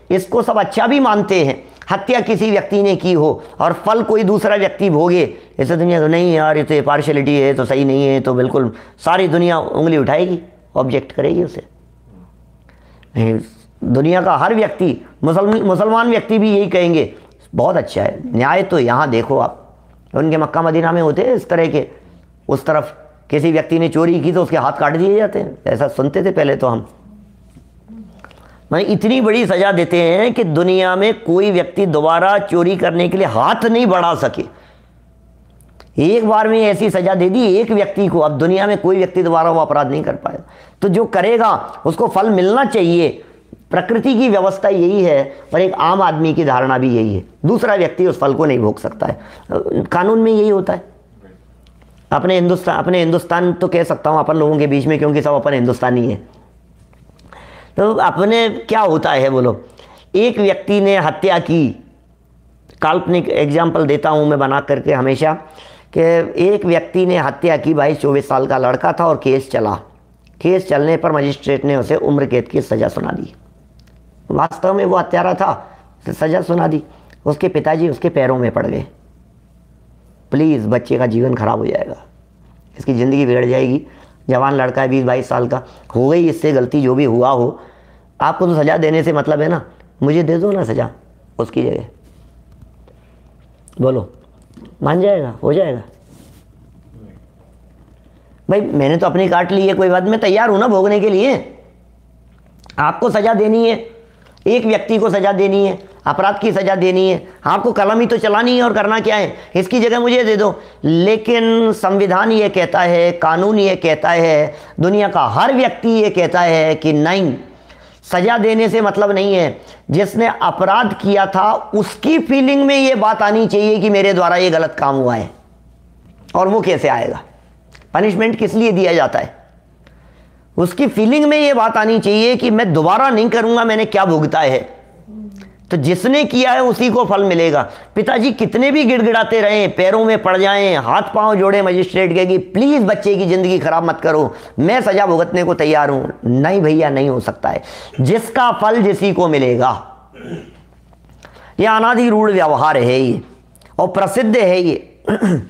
इसको सब अच्छा भी मानते हैं। हत्या किसी व्यक्ति ने की हो और फल कोई दूसरा व्यक्ति भोगे, ऐसे दुनिया तो नहीं यार, ये तो पार्शलिटी है, तो सही नहीं है, तो बिल्कुल सारी दुनिया उंगली उठाएगी, ऑब्जेक्ट करेगी उसे। दुनिया का हर व्यक्ति, मुसलमान व्यक्ति भी यही कहेंगे बहुत अच्छा है। न्याय तो यहाँ देखो आप, उनके मक्का मदीना में होते हैं इस तरह के। उस तरफ किसी व्यक्ति ने चोरी की तो उसके हाथ काट दिए जाते हैं, ऐसा सुनते थे पहले तो हम। मैं इतनी बड़ी सज़ा देते हैं कि दुनिया में कोई व्यक्ति दोबारा चोरी करने के लिए हाथ नहीं बढ़ा सके। एक बार में ऐसी सज़ा दे दी एक व्यक्ति को, अब दुनिया में कोई व्यक्ति दोबारा वो अपराध नहीं कर पाएगा। तो जो करेगा उसको फल मिलना चाहिए, प्रकृति की व्यवस्था यही है और एक आम आदमी की धारणा भी यही है। दूसरा व्यक्ति उस फल को नहीं भोग सकता है, कानून में यही होता है। अपने हिंदुस्तान तो कह सकता हूँ अपन लोगों के बीच में, क्योंकि सब अपन हिंदुस्तानी है। तो अपने क्या होता है बोलो, एक व्यक्ति ने हत्या की, काल्पनिक एग्जाम्पल देता हूँ मैं बना करके हमेशा, कि एक व्यक्ति ने हत्या की, 22-24 साल का लड़का था और केस चला। केस चलने पर मजिस्ट्रेट ने उसे उम्र कैद की सज़ा सुना दी। वास्तव में वो हत्यारा था, सज़ा सुना दी। उसके पिताजी उसके पैरों में पड़ गए, प्लीज़ बच्चे का जीवन खराब हो जाएगा, इसकी ज़िंदगी बिगड़ जाएगी, जवान लड़का है 20-22 साल का, हो गई इससे गलती, जो भी हुआ हो, आपको तो सज़ा देने से मतलब है ना, मुझे दे दो ना सज़ा उसकी जगह। बोलो मान जाएगा, हो जाएगा? भाई मैंने तो अपनी काट ली है, कोई बात, मैं तैयार हूं ना भोगने के लिए। आपको सज़ा देनी है, एक व्यक्ति को सज़ा देनी है, अपराध की सज़ा देनी है, आपको कलम ही तो चलानी है और करना क्या है, इसकी जगह मुझे दे दो। लेकिन संविधान ये कहता है, कानून ये कहता है, दुनिया का हर व्यक्ति ये कहता है कि नहीं, सज़ा देने से मतलब नहीं है। जिसने अपराध किया था उसकी फीलिंग में ये बात आनी चाहिए कि मेरे द्वारा ये गलत काम हुआ है। और वो कैसे आएगा? पनिशमेंट किस लिए दिया जाता है? उसकी फीलिंग में ये बात आनी चाहिए कि मैं दोबारा नहीं करूंगा, मैंने क्या भुगता है। तो जिसने किया है उसी को फल मिलेगा। पिताजी कितने भी गिड़गिड़ाते रहें, पैरों में पड़ जाएं, हाथ पांव जोड़े मजिस्ट्रेट के कि प्लीज बच्चे की जिंदगी खराब मत करो, मैं सजा भुगतने को तैयार हूं, नहीं भैया, नहीं हो सकता है। जिसका फल जिसी को मिलेगा, यह अनादि रूढ़ व्यवहार है ये, और प्रसिद्ध है ये।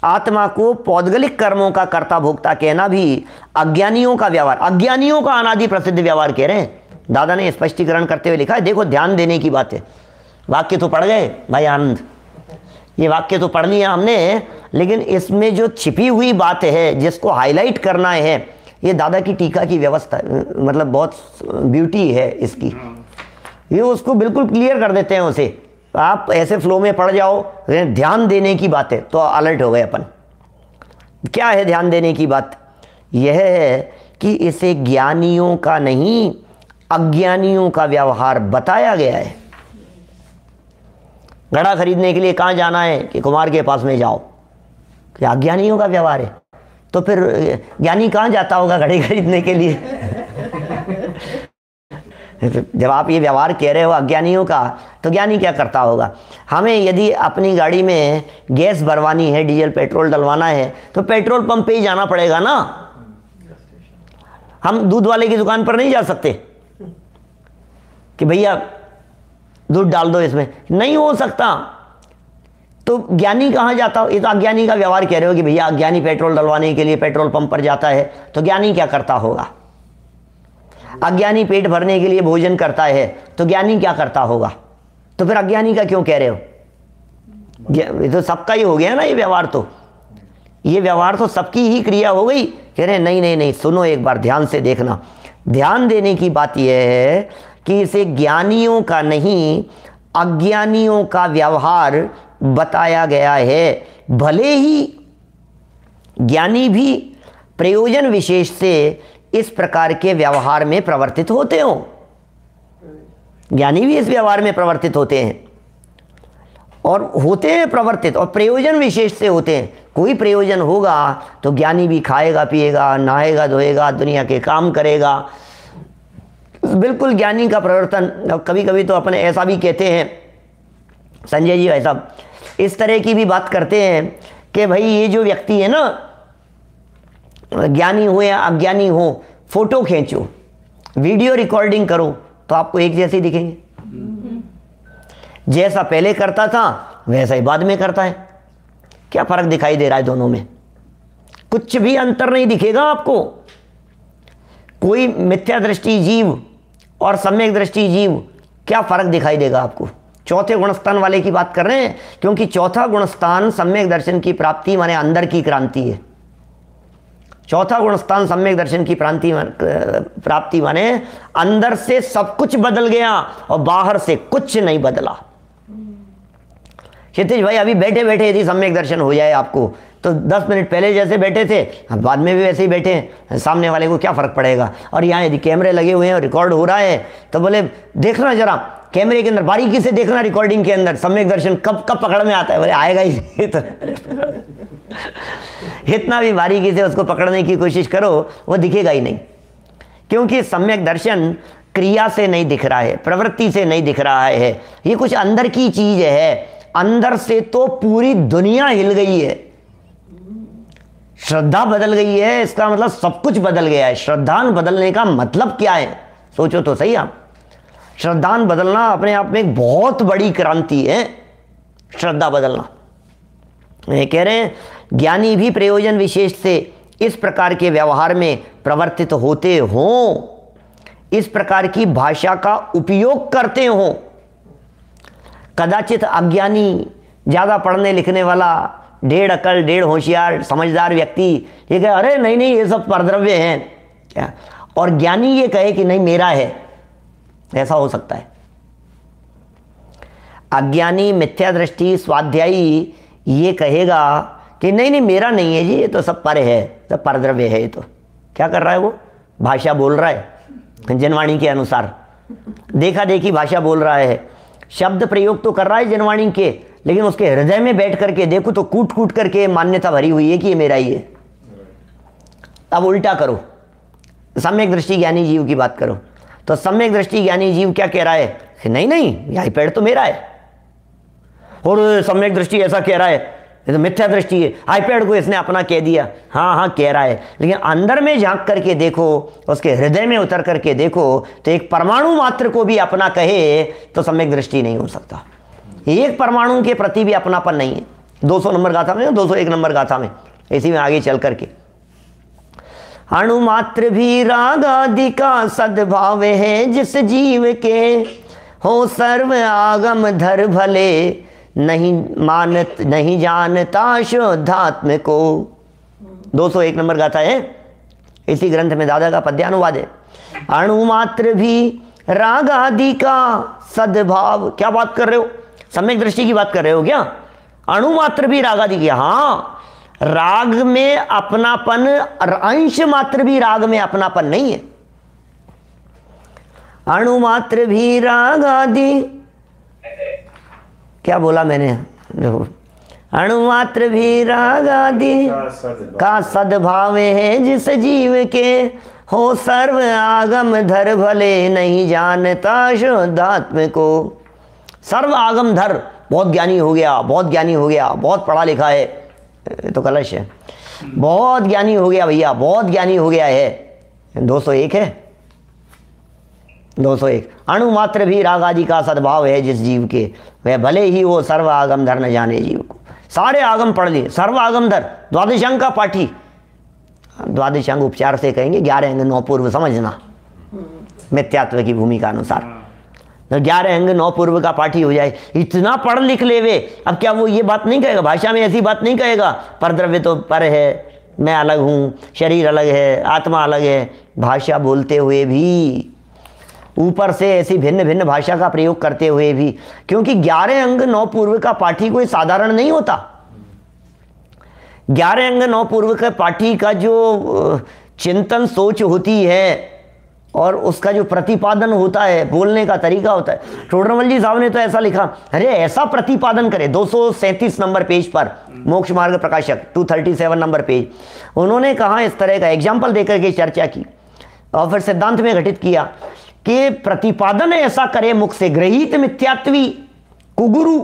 आत्मा को पौद्गलिक कर्मों का कर्ता भोक्ता कहना भी अज्ञानियों का व्यवहार, अज्ञानियों का अनादि प्रसिद्ध व्यवहार कह रहे हैं। दादा ने स्पष्टीकरण करते हुए लिखा है, देखो ध्यान देने की बात है। वाक्य तो पढ़ गए भाई आनंद, ये वाक्य तो पढ़ लिया हमने, लेकिन इसमें जो छिपी हुई बात है जिसको हाईलाइट करना है, ये दादा की टीका की व्यवस्था, मतलब बहुत ब्यूटी है इसकी, ये उसको बिल्कुल क्लियर कर देते हैं उसे। आप ऐसे फ्लो में पढ़ जाओ, ध्यान देने की बात है तो अलर्ट हो गए अपन। क्या है ध्यान देने की बात? यह है कि इसे ज्ञानियों का नहीं, अज्ञानियों का व्यवहार बताया गया है। घड़ा खरीदने के लिए कहाँ जाना है? कि कुमार के पास में जाओ, कि अज्ञानियों का व्यवहार है। तो फिर ज्ञानी कहाँ जाता होगा घड़े खरीदने के लिए? जब आप ये व्यवहार कह रहे हो अज्ञानियों का, तो ज्ञानी क्या करता होगा? हमें यदि अपनी गाड़ी में गैस भरवानी है, डीजल पेट्रोल डलवाना है, तो पेट्रोल पंप पे ही जाना पड़ेगा ना। हम दूध वाले की दुकान पर नहीं जा सकते कि भैया दूध डाल दो इसमें, नहीं हो सकता। तो ज्ञानी कहाँ जाता हो? ये तो अज्ञानी का व्यवहार कह रहे हो कि भैया अज्ञानी पेट्रोल डलवाने के लिए पेट्रोल पंप पर जाता है, तो ज्ञानी क्या करता होगा? अज्ञानी पेट भरने के लिए भोजन करता है, तो ज्ञानी क्या करता होगा? तो फिर अज्ञानी का क्यों कह रहे हो? ये तो सबका ही हो गया ना, ये व्यवहार तो, ये व्यवहार तो सबकी ही क्रिया हो गई। कह रहे नहीं नहीं नहीं, सुनो एक बार ध्यान से देखना। ध्यान देने की बात यह है कि इसे ज्ञानियों का नहीं, अज्ञानियों का व्यवहार बताया गया है। भले ही ज्ञानी भी प्रयोजन विशेष से इस प्रकार के व्यवहार में प्रवर्तित होते हो, ज्ञानी भी इस व्यवहार में प्रवर्तित होते हैं, और होते हैं प्रवर्तित, और प्रयोजन विशेष से होते हैं। कोई प्रयोजन होगा तो ज्ञानी भी खाएगा पिएगा, नहाएगा धोएगा, दुनिया के काम करेगा, बिल्कुल ज्ञानी का प्रवर्तन। कभी कभी तो अपने ऐसा भी कहते हैं, संजय जी ऐसा इस तरह की भी बात करते हैं कि भाई ये जो व्यक्ति है ना, ज्ञानी हो या अज्ञानी हो, फोटो खींचो, वीडियो रिकॉर्डिंग करो तो आपको एक जैसे ही दिखेंगे। जैसा पहले करता था वैसा ही बाद में करता है। क्या फर्क दिखाई दे रहा है दोनों में? कुछ भी अंतर नहीं दिखेगा आपको। कोई मिथ्या दृष्टि जीव और सम्यक दृष्टि जीव, क्या फर्क दिखाई देगा आपको? चौथे गुणस्थान वाले की बात कर रहे हैं, क्योंकि चौथा गुणस्थान सम्यक दर्शन की प्राप्ति माने अंदर की क्रांति है। चौथा गुणस्थान सम्यक दर्शन की प्राप्ति माने अंदर से सब कुछ बदल गया और बाहर से कुछ नहीं बदला। क्षितिज भाई, अभी बैठे बैठे यदि सम्यक दर्शन हो जाए आपको तो 10 मिनट पहले जैसे बैठे थे बाद में भी वैसे ही बैठे हैं, सामने वाले को क्या फर्क पड़ेगा? और यहाँ यदि कैमरे लगे हुए हैं और रिकॉर्ड हो रहा है तो बोले देखना जरा कैमरे के अंदर, बारीकी से देखना रिकॉर्डिंग के अंदर सम्यक दर्शन कब कब पकड़ में आता है। बोले आएगा ही तो इतना भी बारीकी से उसको पकड़ने की कोशिश करो वो दिखेगा ही नहीं, क्योंकि सम्यक दर्शन क्रिया से नहीं दिख रहा है, प्रवृत्ति से नहीं दिख रहा है, ये कुछ अंदर की चीज है। अंदर से तो पूरी दुनिया हिल गई है, श्रद्धा बदल गई है, इसका मतलब सब कुछ बदल गया है। श्रद्धान बदलने का मतलब क्या है? सोचो तो सही आप। श्रद्धान बदलना अपने आप में एक बहुत बड़ी क्रांति है। श्रद्धा बदलना, ये कह रहे हैं ज्ञानी भी प्रयोजन विशेष से इस प्रकार के व्यवहार में प्रवर्तित होते हों, इस प्रकार की भाषा का उपयोग करते हों। कदाचित अज्ञानी, ज़्यादा पढ़ने लिखने वाला, डेढ़ अकल, डेढ़ होशियार, समझदार व्यक्ति ये कहे अरे नहीं नहीं ये सब परद्रव्य हैं क्या, और ज्ञानी ये कहे कि नहीं मेरा है। ऐसा हो सकता है। अज्ञानी मिथ्या दृष्टि स्वाध्यायी ये कहेगा कि नहीं नहीं मेरा नहीं है जी, ये तो सब पर है, सब परद्रव्य है। ये तो क्या कर रहा है? वो भाषा बोल रहा है जनवाणी के अनुसार, देखा देखी भाषा बोल रहा है, शब्द प्रयोग तो कर रहा है जनवाणी के, लेकिन उसके हृदय में बैठ करके देखो तो कूट कूट करके मान्यता भरी हुई है कि ये मेरा ही है। अब उल्टा करो, सम्यक दृष्टि ज्ञानी जीव की बात करो तो सम्यक दृष्टि ज्ञानी जीव क्या कह रहा है कि नहीं नहीं ये आईपैड तो मेरा है, और सम्यक दृष्टि ऐसा कह रहा है ये तो मिथ्या दृष्टि है, आईपैड को इसने अपना कह दिया। हाँ हाँ कह रहा है, लेकिन अंदर में झांक करके देखो, उसके हृदय में उतर करके देखो तो एक परमाणु मात्र को भी अपना कहे तो सम्यक दृष्टि नहीं हो सकता। एक परमाणु के प्रति भी अपनापन नहीं है। 200 नंबर गाथा में, 201 नंबर गाथा में, इसी में आगे चल करके अणु मात्र भी राग आदि का सद्भाव है जिस जीव के, हो सर्व आगम धर भले नहीं जानता शुद्धात्म को। 201 नंबर गाथा है, इसी ग्रंथ में दादा का पद्यानुवाद है। अणु मात्र भी राग आदि का सद्भाव, क्या बात कर रहे हो? सम्यक दृष्टि की बात कर रहे हो क्या? अणु मात्र भी राग आदि की, हाँ राग में अपनापन, अंश मात्र भी राग में अपनापन नहीं है। अणु मात्र भी राग आदि, क्या बोला मैंने? देखो, अणु मात्र भी राग आदि का सद्भाव है जिस जीव के, हो सर्व आगम धर भले नहीं जानता शुद्धात्म को। सर्व आगम धर, बहुत ज्ञानी हो गया, बहुत ज्ञानी हो गया, बहुत पढ़ा लिखा है, तो कलश है, बहुत ज्ञानी हो गया भैया, बहुत ज्ञानी हो गया है। 201 है, 201। अणु मात्र भी राग आदि का सद्भाव है जिस जीव के, वह भले ही वो सर्व आगम धर न जाने जीव को। सारे आगम पढ़ लिए, सर्व आगम धर, द्वादशांग का पाठी, द्वादशांग उपचार से कहेंगे 11 अंग 9 पूर्व समझना मिथ्यात्व की भूमिका अनुसार। 11 अंग 9 पूर्व का पाठी हो जाए, इतना पढ़ लिख ले वे, अब क्या वो ये बात नहीं कहेगा? भाषा में ऐसी बात नहीं कहेगा परद्रव्य तो पर है, मैं अलग हूँ, शरीर अलग है, आत्मा अलग है। भाषा बोलते हुए भी, ऊपर से ऐसी भिन्न भिन्न भाषा का प्रयोग करते हुए भी, क्योंकि 11 अंग 9 पूर्व का पाठी कोई साधारण नहीं होता। 11 अंग 9 पूर्व के पाठी का जो चिंतन सोच होती है और उसका जो प्रतिपादन होता है, बोलने का तरीका होता है। टोडरमल जी साहब ने तो ऐसा लिखा, अरे ऐसा प्रतिपादन करे, 237 नंबर पेज पर, मोक्ष मार्ग प्रकाशक 237 नंबर पेज, उन्होंने कहा इस तरह का एग्जाम्पल देकर के चर्चा की और फिर सिद्धांत में घटित किया कि प्रतिपादन ऐसा करे मुख से, गृहीत मिथ्यात्वी कुगुरु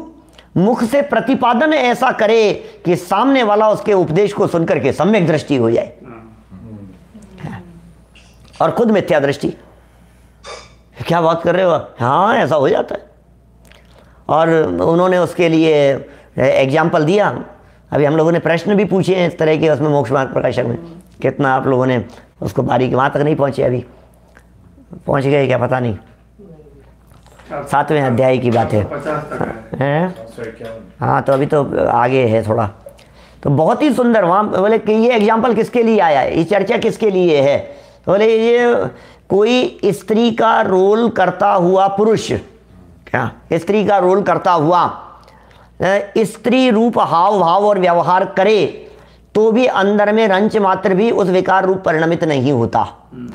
मुख से प्रतिपादन ऐसा करे कि सामने वाला उसके उपदेश को सुनकर के सम्यक दृष्टि हो जाए और खुद मिथ्या दृष्टि। क्या बात कर रहे हो? हाँ, ऐसा हो जाता है। और उन्होंने उसके लिए एग्जाम्पल दिया। अभी हम लोगों ने प्रश्न भी पूछे हैं इस तरह के उसमें, मोक्ष मार्ग प्रकाशक में। कितना आप लोगों ने उसको बारीक, वहाँ तक नहीं पहुँचे, अभी पहुँच गए क्या पता नहीं। 7वें अध्याय की बात है। 50 तक हैं? हाँ, तो अभी तो आगे है थोड़ा। तो बहुत ही सुंदर। वहाँ बोले कि ये एग्जाम्पल किसके लिए आया है, ये चर्चा किसके लिए है? तो बोले ये कोई स्त्री का रोल करता हुआ पुरुष, क्या स्त्री का रोल करता हुआ स्त्री रूप हाव भाव और व्यवहार करे तो भी अंदर में रंच मात्र भी उस विकार रूप परिणमित नहीं होता,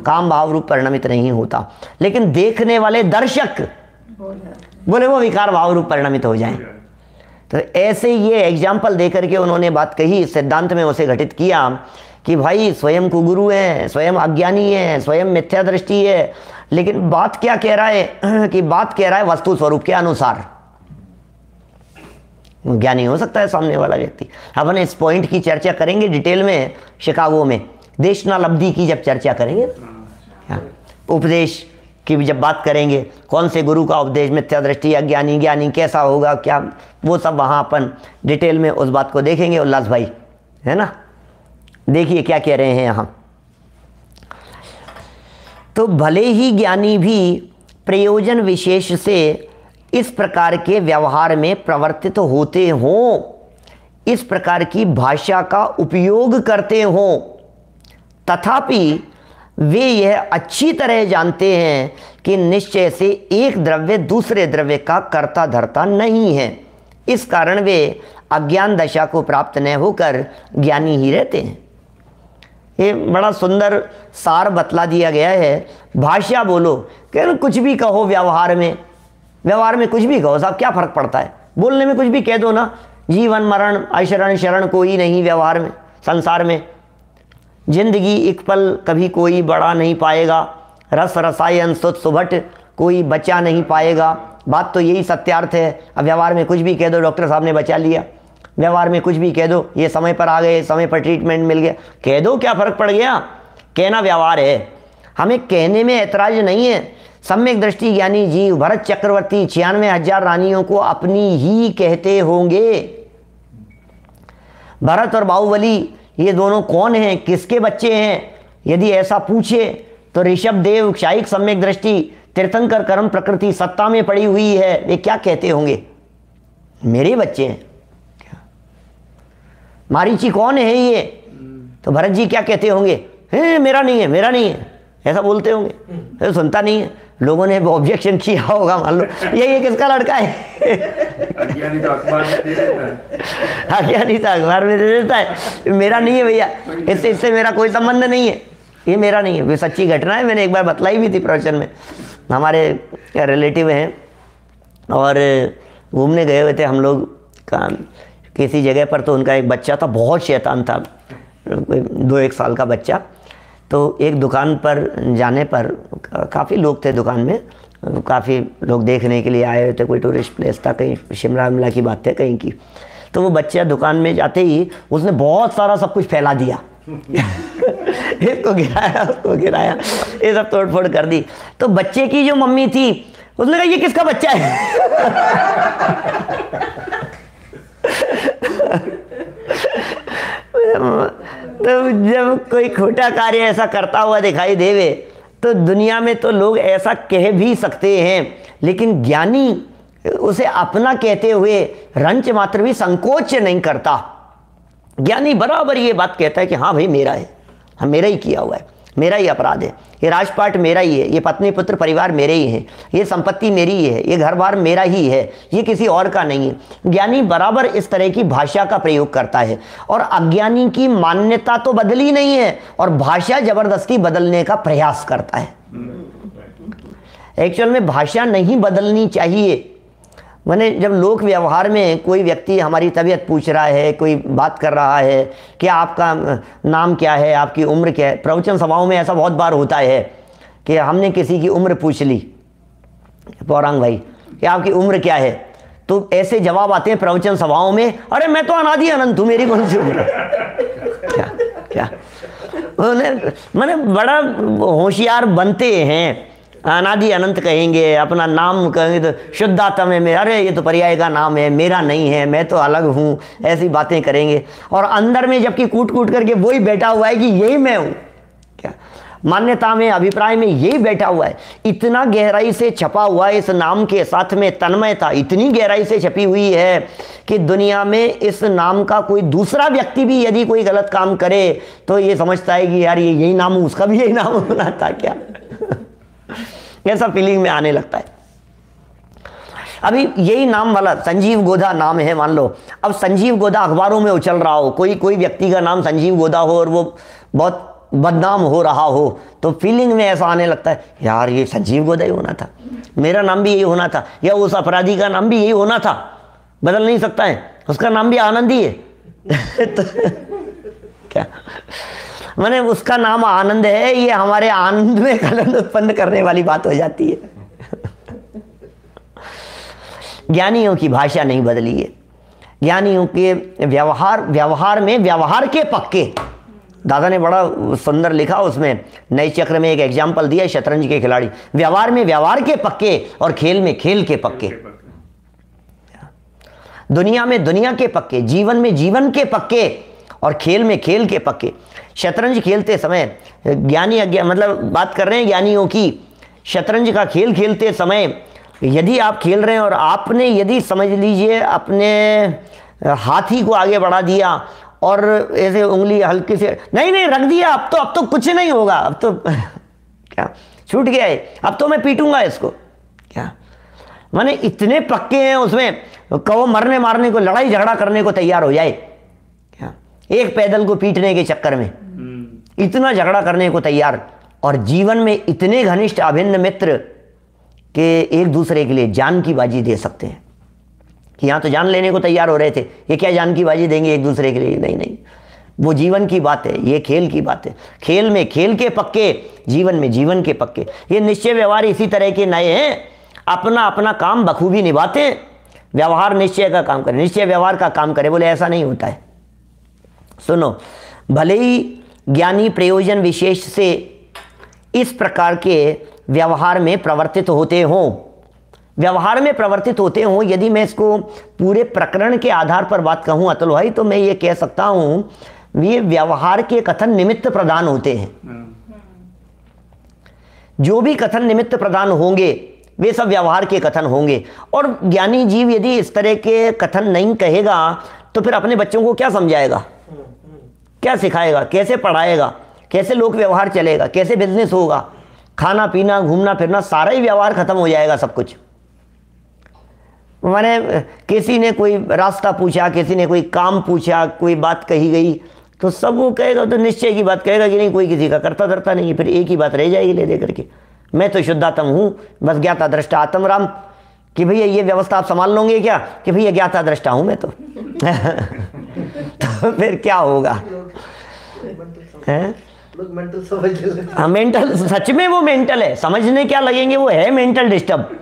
काम भाव रूप परिणमित नहीं होता। लेकिन देखने वाले दर्शक बोले वो विकार भाव रूप परिणमित हो जाए। तो ऐसे ये एग्जाम्पल देकर के उन्होंने बात कही, सिद्धांत में उसे घटित किया कि भाई स्वयं कुगुरु है, स्वयं अज्ञानी है, स्वयं मिथ्या दृष्टि है, लेकिन बात क्या कह रहा है कि बात कह रहा है वस्तु स्वरूप के अनुसार। ज्ञानी हो सकता है सामने वाला व्यक्ति। अपन इस पॉइंट की चर्चा करेंगे डिटेल में शिकागो में, देशनालब्धि की जब चर्चा करेंगे, उपदेश की जब बात करेंगे, कौन से गुरु का उपदेश, मिथ्या दृष्टि, अज्ञानी, ज्ञानी कैसा होगा, क्या, वो सब वहाँ अपन डिटेल में उस बात को देखेंगे। उल्लास भाई, है ना, देखिए क्या कह रहे हैं यहाँ। तो भले ही ज्ञानी भी प्रयोजन विशेष से इस प्रकार के व्यवहार में प्रवर्तित होते हों, इस प्रकार की भाषा का उपयोग करते हों, तथापि वे यह अच्छी तरह जानते हैं कि निश्चय से एक द्रव्य दूसरे द्रव्य का कर्ता धर्ता नहीं है। इस कारण वे अज्ञान दशा को प्राप्त न होकर ज्ञानी ही रहते हैं। ये बड़ा सुंदर सार बतला दिया गया है। भाषा बोलो, कह कुछ भी कहो, व्यवहार में कुछ भी कहो, साहब क्या फर्क पड़ता है, बोलने में कुछ भी कह दो ना। जीवन मरण अशरण शरण कोई नहीं व्यवहार में, संसार में जिंदगी एक पल कभी कोई बड़ा नहीं पाएगा, रस रसायन सुत सुभट कोई बचा नहीं पाएगा। बात तो यही सत्यार्थ है। अब व्यवहार में कुछ भी कह दो, डॉक्टर साहब ने बचा लिया, व्यवहार में कुछ भी कह दो, ये समय पर आ गए, समय पर ट्रीटमेंट मिल गया, कह दो, क्या फर्क पड़ गया, कहना व्यवहार है। हमें कहने में ऐतराज नहीं है। सम्यक दृष्टि ज्ञानी जीव भरत चक्रवर्ती 96,000 रानियों को अपनी ही कहते होंगे। भरत और बाहुबली ये दोनों कौन हैं, किसके बच्चे हैं? यदि ऐसा पूछे तो ऋषभ देव क्षायिक सम्यक दृष्टि तीर्थंकर कर्म प्रकृति सत्ता में पड़ी हुई है, वे क्या कहते होंगे, मेरे बच्चे हैं। मारीची कौन है ये, तो भरत जी क्या कहते होंगे, मेरा नहीं है, मेरा नहीं है, ऐसा बोलते होंगे। तो सुनता नहीं है, लोगों ने ऑब्जेक्शन किया होगा, मान लो ये किसका लड़का है, अज्ञानी तो अखबार में दे देता है, अज्ञानी तो अखबार में दे देता है, मेरा नहीं है भैया, इससे मेरा कोई संबंध नहीं है, ये मेरा नहीं है। वे सच्ची घटना है, मैंने एक बार बतलाई भी थी प्रवचन में। हमारे रिलेटिव हैं और घूमने गए हुए थे हम लोग किसी जगह पर, तो उनका एक बच्चा था, बहुत शैतान था, 2-1 साल का बच्चा। तो एक दुकान पर जाने पर काफ़ी लोग थे दुकान में, काफ़ी लोग देखने के लिए आए हुए थे, कोई टूरिस्ट प्लेस था, कहीं शिमला विमला की बात है कहीं की। तो वो बच्चा दुकान में जाते ही उसने बहुत सारा सब कुछ फैला दिया इसको गिराया, उसको गिराया, ये सब तोड़ फोड़ कर दी। तो बच्चे की जो मम्मी थी उसने कहा ये किसका बच्चा है तो जब कोई खोटा कार्य ऐसा करता हुआ दिखाई देवे तो दुनिया में तो लोग ऐसा कह भी सकते हैं, लेकिन ज्ञानी उसे अपना कहते हुए रंच मात्र भी संकोच नहीं करता। ज्ञानी बराबर ये बात कहता है कि हाँ भाई मेरा है, हाँ मेरा ही किया हुआ है, मेरा ही अपराध है, ये राजपाट मेरा ही है, ये पत्नी पुत्र परिवार मेरे ही हैं, ये संपत्ति मेरी ही है, ये घर बार मेरा ही है, ये किसी और का नहीं है। ज्ञानी बराबर इस तरह की भाषा का प्रयोग करता है। और अज्ञानी की मान्यता तो बदली नहीं है और भाषा जबरदस्ती बदलने का प्रयास करता है। एक्चुअल में भाषा नहीं बदलनी चाहिए। मैंने जब लोक व्यवहार में कोई व्यक्ति हमारी तबीयत पूछ रहा है, कोई बात कर रहा है कि आपका नाम क्या है, आपकी उम्र क्या है, प्रवचन सभाओं में ऐसा बहुत बार होता है कि हमने किसी की उम्र पूछ ली, पौरांग भाई कि आपकी उम्र क्या है, तो ऐसे जवाब आते हैं प्रवचन सभाओं में, अरे मैं तो अनादि अनंत हूँ, मेरी कौन सी उम्र क्या क्या मैंने बड़ा होशियार बनते हैं अनादि अनंत कहेंगे, अपना नाम कहेंगे तो शुद्धात्मा है मेरा, अरे ये तो पर्याय का नाम है, मेरा नहीं है, मैं तो अलग हूँ, ऐसी बातें करेंगे। और अंदर में जबकि कूट कूट करके वही बैठा हुआ है कि यही मैं हूँ। क्या मान्यता में, अभिप्राय में यही बैठा हुआ है। इतना गहराई से छपा हुआ है इस नाम के साथ में तन्मयता इतनी गहराई से छपी हुई है कि दुनिया में इस नाम का कोई दूसरा व्यक्ति भी यदि कोई गलत काम करे तो ये समझता है कि यार ये यही नाम, उसका भी यही नाम होना था क्या। ऐसा फीलिंग में आने लगता है। अभी यही नाम वाला संजीव गोदा नाम है, मान लो अब संजीव गोदा अखबारों में उछल रहा हो, कोई व्यक्ति का नाम संजीव गोदा हो और वो बहुत बदनाम हो रहा हो, तो फीलिंग में ऐसा आने लगता है यार ये संजीव गोदा ही होना था, मेरा नाम भी यही होना था, या उस अपराधी का नाम भी यही होना था, बदल नहीं सकता है, उसका नाम भी आनंद ही है। तो क्या माने उसका नाम आनंद है, ये हमारे आनंद में कलंक उत्पन्न करने वाली बात हो जाती है। ज्ञानियों की भाषा नहीं बदली है, ज्ञानियों के व्यवहार में व्यवहार के पक्के। दादा ने बड़ा सुंदर लिखा उसमें, नए चक्र में एक एग्जाम्पल दिया शतरंज के खिलाड़ी, व्यवहार में व्यवहार के पक्के और खेल में खेल के पक्के, दुनिया में दुनिया के पक्के, जीवन में जीवन के पक्के और खेल में खेल के पक्के। शतरंज खेलते समय ज्ञानी मतलब बात कर रहे हैं ज्ञानियों की, शतरंज का खेल खेलते समय यदि आप खेल रहे हैं और आपने यदि समझ लीजिए अपने हाथी को आगे बढ़ा दिया और ऐसे उंगली हल्के से नहीं रख दिया, अब तो कुछ नहीं होगा, अब तो क्या छूट गया है, अब तो मैं पीटूंगा इसको, क्या माने इतने पक्के हैं उसमें, कहो मरने मारने को, लड़ाई झगड़ा करने को तैयार हो जाए, क्या एक पैदल को पीटने के चक्कर में इतना झगड़ा करने को तैयार, और जीवन में इतने घनिष्ठ अभिन्न मित्र के एक दूसरे के लिए जान की बाजी दे सकते हैं कि यहाँ तो जान लेने को तैयार हो रहे थे, ये क्या जान की बाजी देंगे एक दूसरे के लिए, नहीं, वो जीवन की बात है, ये खेल की बात है। खेल में खेल के पक्के, जीवन में जीवन के पक्के। ये निश्चय व्यवहार इसी तरह के नए हैं, अपना अपना काम बखूबी निभाते हैं, व्यवहार निश्चय का काम करे, निश्चय व्यवहार का काम करे, बोले ऐसा नहीं होता है। सुनो, भले ही ज्ञानी प्रयोजन विशेष से इस प्रकार के व्यवहार में प्रवर्तित होते हों, व्यवहार में प्रवर्तित होते हों, यदि मैं इसको पूरे प्रकरण के आधार पर बात कहूं अतुल भाई, तो मैं ये कह सकता हूं ये व्यवहार के कथन निमित्त प्रदान होते हैं। जो भी कथन निमित्त प्रदान होंगे वे सब व्यवहार के कथन होंगे। और ज्ञानी जीव यदि इस तरह के कथन नहीं कहेगा तो फिर अपने बच्चों को क्या समझाएगा, क्या सिखाएगा, कैसे पढ़ाएगा, कैसे लोक व्यवहार चलेगा, कैसे बिजनेस होगा, खाना पीना घूमना फिरना सारा ही व्यवहार खत्म हो जाएगा सब कुछ। मैंने किसी ने कोई रास्ता पूछा, किसी ने कोई काम पूछा, कोई बात कही गई तो सब वो कहेगा, तो निश्चय की बात कहेगा कि नहीं, कोई किसी का करता धरता नहीं है। फिर एक ही बात रह जाएगी ले दे करके, मैं तो शुद्धात्म हूँ, बस ज्ञाता दृष्टा आत्म राम, कि भैया ये व्यवस्था आप संभाल लोगे क्या, कि भैया ज्ञाता दृष्टा हूँ मैं तो। तो फिर क्या होगा, हाँ मेंटल, सच में वो मेंटल है, समझने क्या लगेंगे, वो है मेंटल डिस्टर्ब।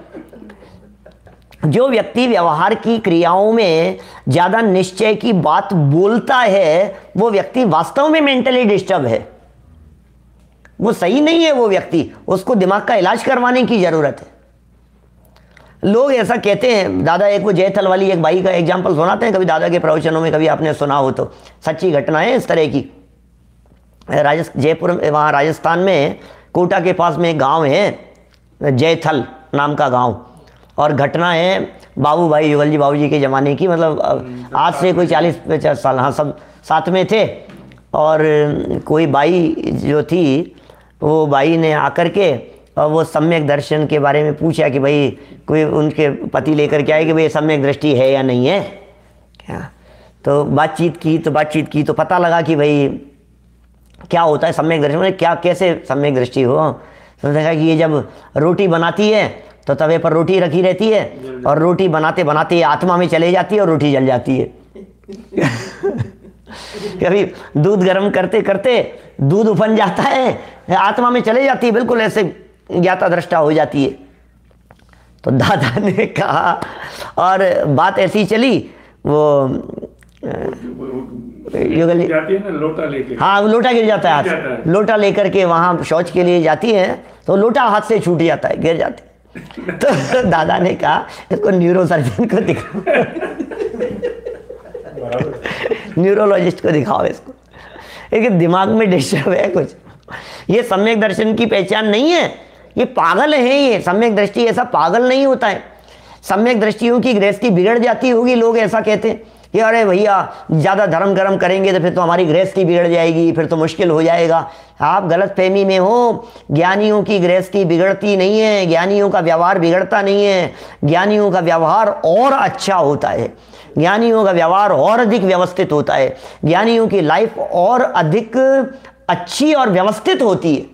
जो व्यक्ति व्यवहार की क्रियाओं में ज्यादा निश्चय की बात बोलता है वो व्यक्ति वास्तव में मेंटली डिस्टर्ब है, वो सही नहीं है वो व्यक्ति, उसको दिमाग का इलाज करवाने की जरूरत है। लोग ऐसा कहते हैं, दादा एक वो जयथल वाली एक भाई का एग्जाम्पल सुनाते हैं कभी दादा के प्रवचनों में, कभी आपने सुना हो तो, सच्ची घटना है इस तरह की। जयपुर, वहाँ राजस्थान में कोटा के पास में एक गांव है जयथल नाम का गांव, और घटना है बाबू भाई युगल जी बाबू जी के ज़माने की, मतलब आज से कोई 40-50 साल, हाँ सब साथ में थे। और कोई बाई जो थी वो बाई ने आकर के और वो सम्यक दर्शन के बारे में पूछा कि भाई कोई उनके पति लेकर के आए कि भाई सम्यक दृष्टि है या नहीं है क्या। तो बातचीत की तो पता लगा कि भाई क्या होता है सम्यक दृष्टि, मतलब क्या कैसे सम्यक दृष्टि हो। तो देखा कि ये जब रोटी बनाती है तो तवे पर रोटी रखी रहती है और रोटी बनाते बनाते ये आत्मा में चले जाती है और रोटी जल जाती है। कभी दूध गर्म करते करते दूध उफन जाता है, आत्मा में चले जाती है, बिल्कुल ऐसे ज्ञाता दृष्टा हो जाती है। तो दादा ने कहा, और बात ऐसी चली, वो युगल जाती है ना लोटा लेके, हाँ लोटा गिर जाता है, लोटा लेकर के वहाँ शौच के लिए जाती है तो लोटा हाथ से छूट जाता है, गिर जाते हैं। तो दादा ने कहा इसको न्यूरो सर्जन को दिखाओ, न्यूरोलॉजिस्ट को दिखाओ इसको, लेकिन दिमाग में डिस्टर्ब है कुछ। ये सम्यक दर्शन की पहचान नहीं है, ये पागल है। ये सम्यक दृष्टि ऐसा पागल नहीं होता है। सम्यक दृष्टियों की गृहस्थी बिगड़ जाती होगी, लोग ऐसा कहते हैं कि अरे भैया ज़्यादा धर्म कर्म करेंगे तो फिर तो हमारी गृहस्थी बिगड़ जाएगी, फिर तो मुश्किल हो जाएगा। आप गलत फहमी में हो। ज्ञानियों की गृहस्थी बिगड़ती नहीं है, ज्ञानियों का व्यवहार बिगड़ता नहीं है। ज्ञानियों का व्यवहार और अच्छा होता है, ज्ञानियों का व्यवहार और अधिक व्यवस्थित होता है, ज्ञानियों की लाइफ और अधिक अच्छी और व्यवस्थित होती है,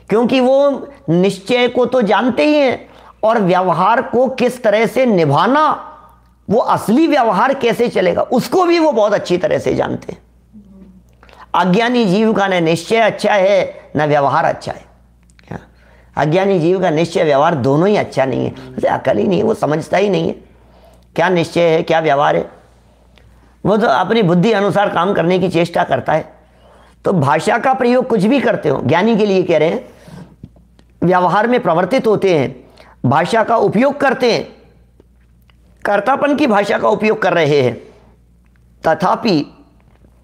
क्योंकि वो निश्चय को तो जानते ही हैं और व्यवहार को किस तरह से निभाना, वो असली व्यवहार कैसे चलेगा उसको भी वो बहुत अच्छी तरह से जानते हैं। अज्ञानी जीव का न निश्चय अच्छा है न व्यवहार अच्छा है। अज्ञानी जीव का निश्चय व्यवहार दोनों ही अच्छा नहीं है, उसे अकल ही नहीं है, वो समझता ही नहीं है क्या निश्चय है क्या व्यवहार है। वो तो अपनी बुद्धि अनुसार काम करने की चेष्टा करता है। तो भाषा का प्रयोग कुछ भी करते हो, ज्ञानी के लिए कह रहे हैं, व्यवहार में प्रवर्तित होते हैं, भाषा का उपयोग करते हैं, कर्तापन की भाषा का उपयोग कर रहे हैं, तथापि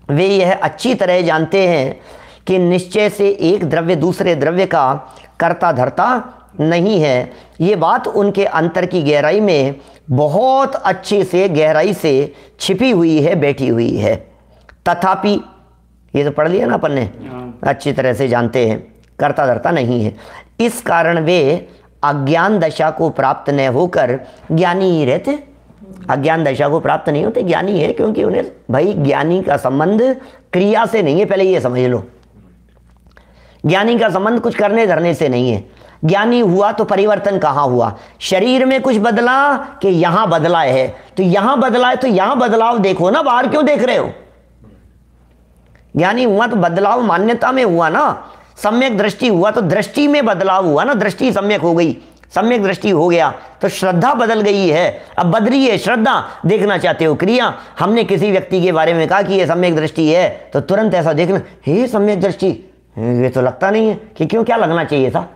वे यह अच्छी तरह जानते हैं कि निश्चय से एक द्रव्य दूसरे द्रव्य का कर्ता धर्ता नहीं है। ये बात उनके अंतर की गहराई में बहुत अच्छे से गहराई से छिपी हुई है, बैठी हुई है। तथापि ये तो पढ़ लिया ना अपन ने, अच्छी तरह से जानते हैं कर्ता धर्ता नहीं है। इस कारण वे अज्ञान दशा को प्राप्त न होकर ज्ञानी ही रहते। अज्ञान दशा को प्राप्त नहीं होते, ज्ञानी है, क्योंकि उन्हें भाई ज्ञानी का संबंध क्रिया से नहीं है, पहले ये समझ लो। ज्ञानी का संबंध कुछ करने धरने से नहीं है। ज्ञानी हुआ तो परिवर्तन कहाँ हुआ, शरीर में कुछ बदला कि यहां बदला है, तो यहां बदला है तो यहां बदलाव देखो ना, बाहर क्यों देख रहे हो। ज्ञानी हुआ तो बदलाव मान्यता में हुआ ना, सम्यक दृष्टि हुआ तो दृष्टि में बदलाव हुआ ना, दृष्टि सम्यक हो गई, सम्यक दृष्टि हो गया तो श्रद्धा बदल गई है। अब बदली है श्रद्धा, देखना चाहते हो क्रिया। हमने किसी व्यक्ति के बारे में कहा कि ये सम्यक दृष्टि है तो तुरंत ऐसा देखना, हे सम्यक दृष्टि, ये तो लगता नहीं है कि क्यों, क्या लगना चाहिए था,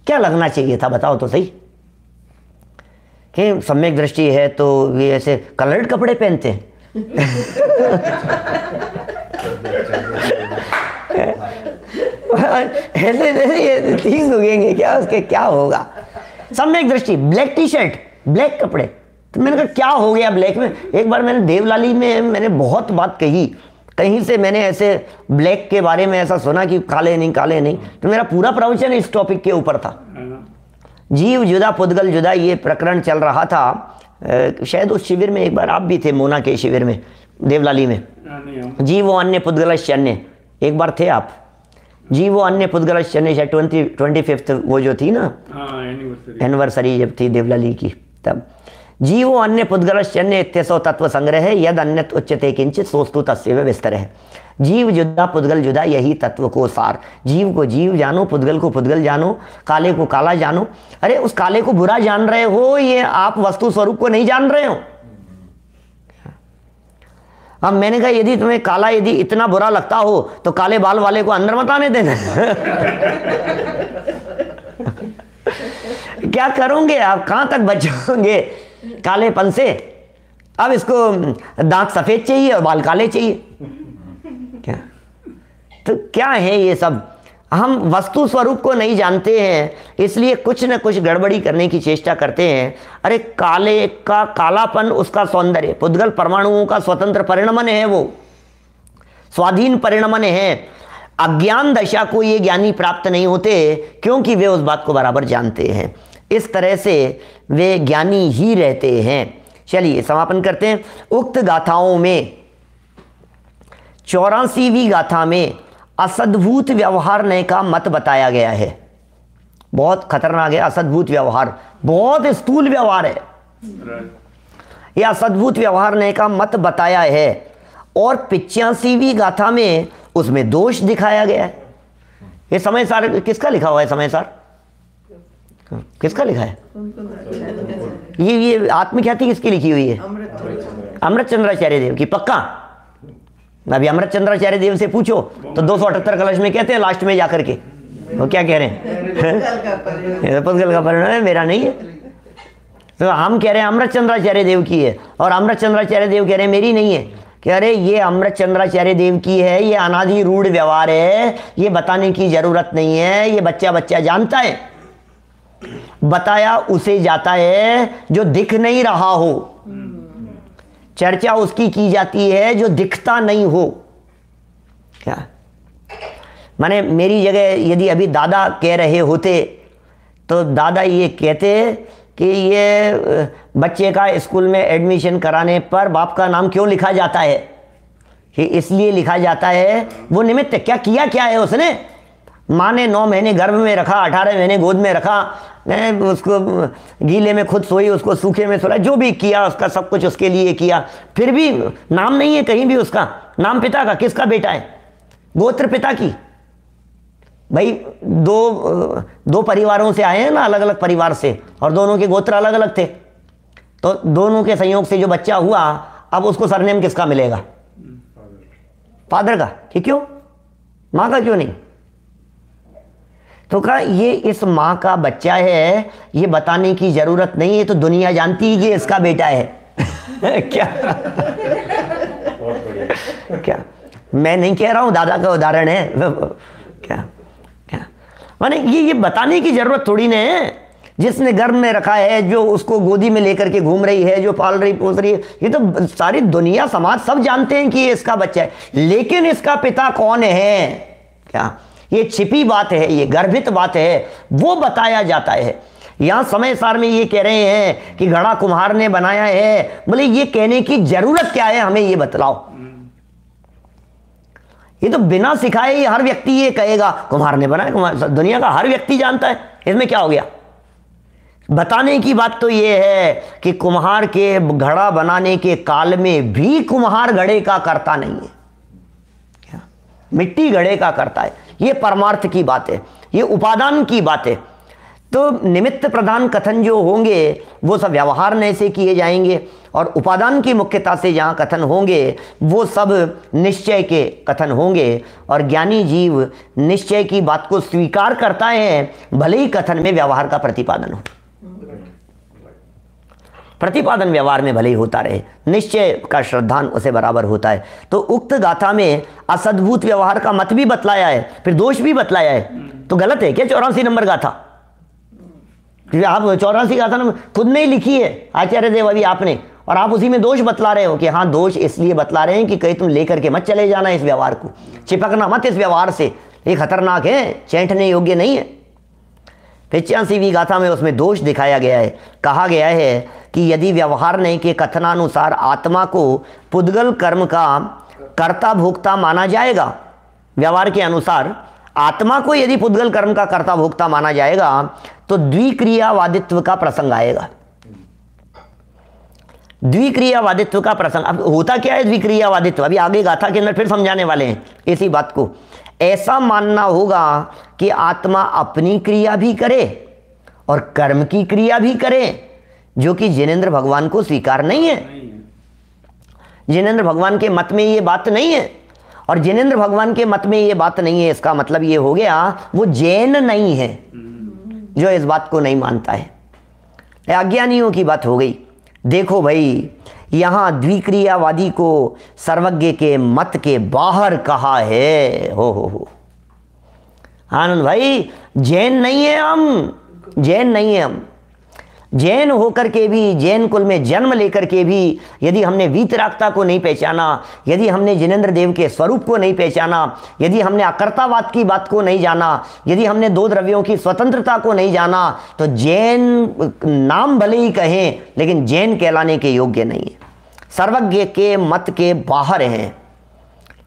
क्या लगना चाहिए था बताओ तो सही। कि सम्यक दृष्टि है तो ये ऐसे कलर्ड कपड़े पहनते हैं ऐसे ये तीन उगेंगे क्या, उसके क्या होगा। सम्यक दृष्टि, ब्लैक टी शर्ट ब्लैक कपड़े, तो मैंने कहा क्या हो गया ब्लैक में। एक बार मैंने देवलाली में मैंने बहुत बात कही, कहीं से मैंने ऐसे ब्लैक के बारे में ऐसा सुना कि काले नहीं काले नहीं, तो मेरा पूरा प्रवचन इस टॉपिक के ऊपर था। जीव जुदा पुद्गल जुदा, ये प्रकरण चल रहा था। शायद उस शिविर में एक बार आप भी थे, मोना के शिविर में देवलाली में। जीव वो अन्य पुद्गलश्च अन्य, एक बार थे आप। जीव वो अन्य पुद्गलश्च अन्य, शायद 25 वो जो थी ना एनिवर्सरी जब थी देवलाली की, तब जीवो अन्य पुद्गलश्च अन्य इत्यसो तत्व संग्रह है, यद अन्यत उच्यते किंचित सोस्तु तस्यैव विस्तर है। जीव जुदा पुद्गल जुदा, यही तत्व को सार। जीव को जीव जानो, पुद्गल को पुद्गल जानो, काले को काला जानो। अरे उस काले को बुरा जान रहे हो, ये आप वस्तु स्वरूप को नहीं जान रहे हो। अब मैंने कहा यदि तुम्हें काला यदि इतना बुरा लगता हो तो काले बाल वाले को अंदर मत आने देना क्या करोगे आप, कहां तक बचोगे कालेपन से। अब इसको दांत सफेद चाहिए और बाल काले चाहिए, क्या तो क्या है ये सब। हम वस्तु स्वरूप को नहीं जानते हैं, इसलिए कुछ न कुछ गड़बड़ी करने की चेष्टा करते हैं। अरे काले का कालापन उसका सौंदर्य, पुद्गल परमाणुओं का स्वतंत्र परिणमन है, वो स्वाधीन परिणमन है। अज्ञान दशा को ये ज्ञानी प्राप्त नहीं होते क्योंकि वे उस बात को बराबर जानते हैं। इस तरह से वे ज्ञानी ही रहते हैं। चलिए समापन करते हैं। उक्त गाथाओं में 84वीं गाथा में असद्भूत व्यवहार ने का मत बताया गया है। बहुत खतरनाक है असद्भूत व्यवहार, बहुत स्थूल व्यवहार है यह असद्भूत व्यवहार ने का मत बताया है। और 85वीं गाथा में उसमें दोष दिखाया गया है। ये समय सार किसका लिखा हुआ है, समय सार किसका लिखा है, ये आत्मख्याति किसकी लिखी हुई है, अमृत चंद्राचार्य देव की। पक्का अभी अमृत चंद्राचार्य देव से पूछो तो 278 कलश में कहते हैं लास्ट में जाकर के वो क्या कह रहे हैं? ये तो पुद्गल का परिणाम है, मेरा नहीं है। तो हम कह रहे हैं अमृत चंद्राचार्य देव की है, और अमृत चंद्राचार्य देव कह रहे हैं मेरी नहीं है। कह रहे ये अमृत चंद्राचार्य देव की है, ये अनादि रूढ़ व्यवहार है, ये बताने की जरूरत नहीं है, ये बच्चा बच्चा जानता है। बताया उसे जाता है जो दिख नहीं रहा हो, चर्चा उसकी की जाती है जो दिखता नहीं हो। क्या माने, मेरी जगह यदि अभी दादा कह रहे होते तो दादा ये कहते कि ये बच्चे का स्कूल में एडमिशन कराने पर बाप का नाम क्यों लिखा जाता है? कि इसलिए लिखा जाता है, वो निमित्त क्या किया, क्या है उसने? माँ ने 9 महीने गर्भ में रखा, 18 महीने गोद में रखा, उसको गीले में खुद सोई, उसको सूखे में सोला, जो भी किया उसका सब कुछ उसके लिए किया, फिर भी नाम नहीं है कहीं भी उसका। नाम पिता का, किसका बेटा है? गोत्र पिता की। भाई दो परिवारों से आए हैं ना, अलग अलग परिवार से, और दोनों के गोत्र अलग अलग थे, तो दोनों के संयोग से जो बच्चा हुआ, अब उसको सरनेम किसका मिलेगा? फादर का। कि क्यों? माँ का क्यों नहीं? तो कहा ये इस माँ का बच्चा है, ये बताने की जरूरत नहीं है, तो दुनिया जानती है कि इसका बेटा है। क्या क्या मैं नहीं कह रहा हूं, दादा का उदाहरण है। क्या क्या माने ये बताने की जरूरत थोड़ी ना है। जिसने गर्भ में रखा है, जो उसको गोदी में लेकर के घूम रही है, जो पाल रही पोस रही है, ये तो सारी दुनिया समाज सब जानते हैं कि ये इसका बच्चा है, लेकिन इसका पिता कौन है? क्या ये छिपी बात है, ये गर्भित बात है, वो बताया जाता है। यहां समय सार में ये कह रहे हैं कि घड़ा कुम्हार ने बनाया है, बोले ये कहने की जरूरत क्या है, हमें ये बतलाओ। ये तो बिना सिखाए ही हर व्यक्ति ये कहेगा कुम्हार ने बनाया, कुम्हार, दुनिया का हर व्यक्ति जानता है, इसमें क्या हो गया? बताने की बात तो ये है कि कुम्हार के घड़ा बनाने के काल में भी कुम्हार घड़े का करता नहीं है, क्या मिट्टी घड़े का करता है। ये परमार्थ की बात है, ये उपादान की बात है। तो निमित्त प्रधान कथन जो होंगे वो सब व्यवहार में से किए जाएंगे, और उपादान की मुख्यता से जहाँ कथन होंगे वो सब निश्चय के कथन होंगे। और ज्ञानी जीव निश्चय की बात को स्वीकार करता है, भले ही कथन में व्यवहार का प्रतिपादन हो। प्रतिपादन व्यवहार में भले ही होता रहे, निश्चय का श्रद्धान उसे बराबर होता है। तो उक्त गाथा में असद्भूत व्यवहार का मत भी बतलाया है, फिर दोष भी बतलाया है। तो गलत है क्या 84 नंबर गाथा? आप 84 गाथा ना खुद ने ही लिखी है आचार्य देव अभी आपने, और आप उसी में दोष बतला रहे हो कि हाँ दोष इसलिए बतला रहे हैं कि कहीं तुम लेकर के मत चले जाना इस व्यवहार को, चिपकना मत इस व्यवहार से, ये खतरनाक है, चैंटने योग्य नहीं है। 85वीं गाथा में उसमें दोष दिखाया गया है। कहा गया है कि यदि व्यवहार नहीं के कथनानुसार आत्मा को पुद्गल कर्म का कर्ता भोक्ता माना जाएगा, व्यवहार के अनुसार आत्मा को यदि पुद्गल कर्म का कर्ता भोक्ता माना जाएगा तो द्विक्रियावादित्व का प्रसंग आएगा। द्विक्रियावादित्व का प्रसंग, अब होता क्या है द्विक्रियावादित्व? अभी आगे गाथा के अंदर फिर समझाने वाले हैं इसी बात को। ऐसा मानना होगा कि आत्मा अपनी क्रिया भी करे और कर्म की क्रिया भी करे, जो कि जिनेंद्र भगवान को स्वीकार नहीं है। जिनेंद्र भगवान के मत में ये बात नहीं है, और जिनेंद्र भगवान के मत में ये बात नहीं है, इसका मतलब ये हो गया वो जैन नहीं है जो इस बात को नहीं मानता है। अज्ञानियों की बात हो गई। देखो भाई, यहां द्विक्रियावादी को सर्वज्ञ के मत के बाहर कहा है। हो आनंद भाई, जैन नहीं है हम, जैन नहीं है हम। जैन होकर के भी, जैन कुल में जन्म लेकर के भी यदि हमने वीतरागता को नहीं पहचाना, यदि हमने जिनेंद्र देव के स्वरूप को नहीं पहचाना, यदि हमने अकर्तावाद की बात को नहीं जाना, यदि हमने दो द्रव्यों की स्वतंत्रता को नहीं जाना, तो जैन नाम भले ही कहें लेकिन जैन कहलाने के योग्य नहीं है, सर्वज्ञ के मत के बाहर हैं।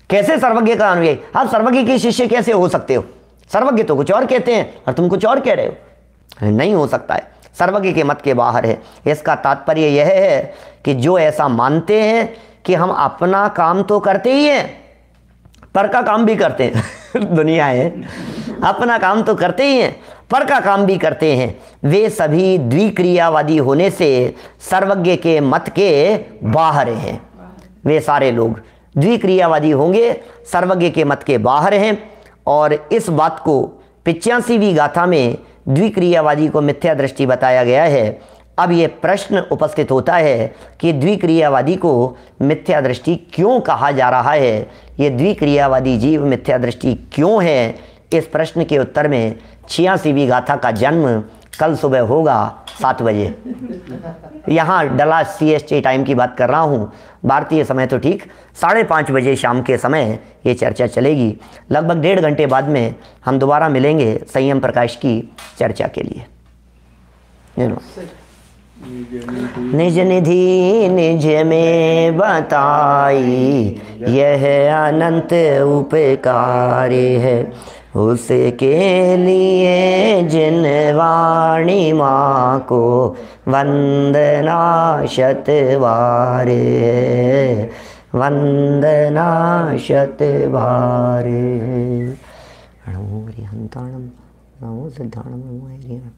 कैसे सर्वज्ञ का अनुयायी? आप सर्वज्ञ के शिष्य कैसे हो सकते हो? सर्वज्ञ तो कुछ और कहते हैं और तुम कुछ और कह रहे हो, नहीं हो सकता है, सर्वज्ञ के मत के बाहर है। इसका तात्पर्य यह है कि जो ऐसा मानते हैं कि हम अपना काम तो करते ही हैं, पर का काम भी करते हैं दुनिया है, अपना काम तो करते ही हैं, पर का काम भी करते हैं, वे सभी द्विक्रियावादी होने से सर्वज्ञ के मत के बाहर हैं। वे सारे लोग द्विक्रियावादी होंगे, सर्वज्ञ के मत के बाहर हैं। और इस बात को 85वीं गाथा में द्विक्रियावादी को मिथ्या दृष्टि बताया गया है। अब ये प्रश्न उपस्थित होता है कि द्विक्रियावादी को मिथ्या दृष्टि क्यों कहा जा रहा है, ये द्विक्रियावादी जीव मिथ्या दृष्टि क्यों है? इस प्रश्न के उत्तर में 86वीं गाथा का जन्म कल सुबह होगा 7 बजे। यहाँ डलास CST टाइम की बात कर रहा हूँ, भारतीय समय तो ठीक 5:30 बजे शाम के समय ये चर्चा चलेगी। लगभग 1.5 घंटे बाद में हम दोबारा मिलेंगे संयम प्रकाश की चर्चा के लिए। निज निधि निज में बताई, यह अनंत उपकार है, उसके लिए जिन वाणी माँ को वंदना शतबार है, वंदना शतबार है। नमो हरिहंताणम, नमो सिद्धाणम, नमो हरिहंताणम।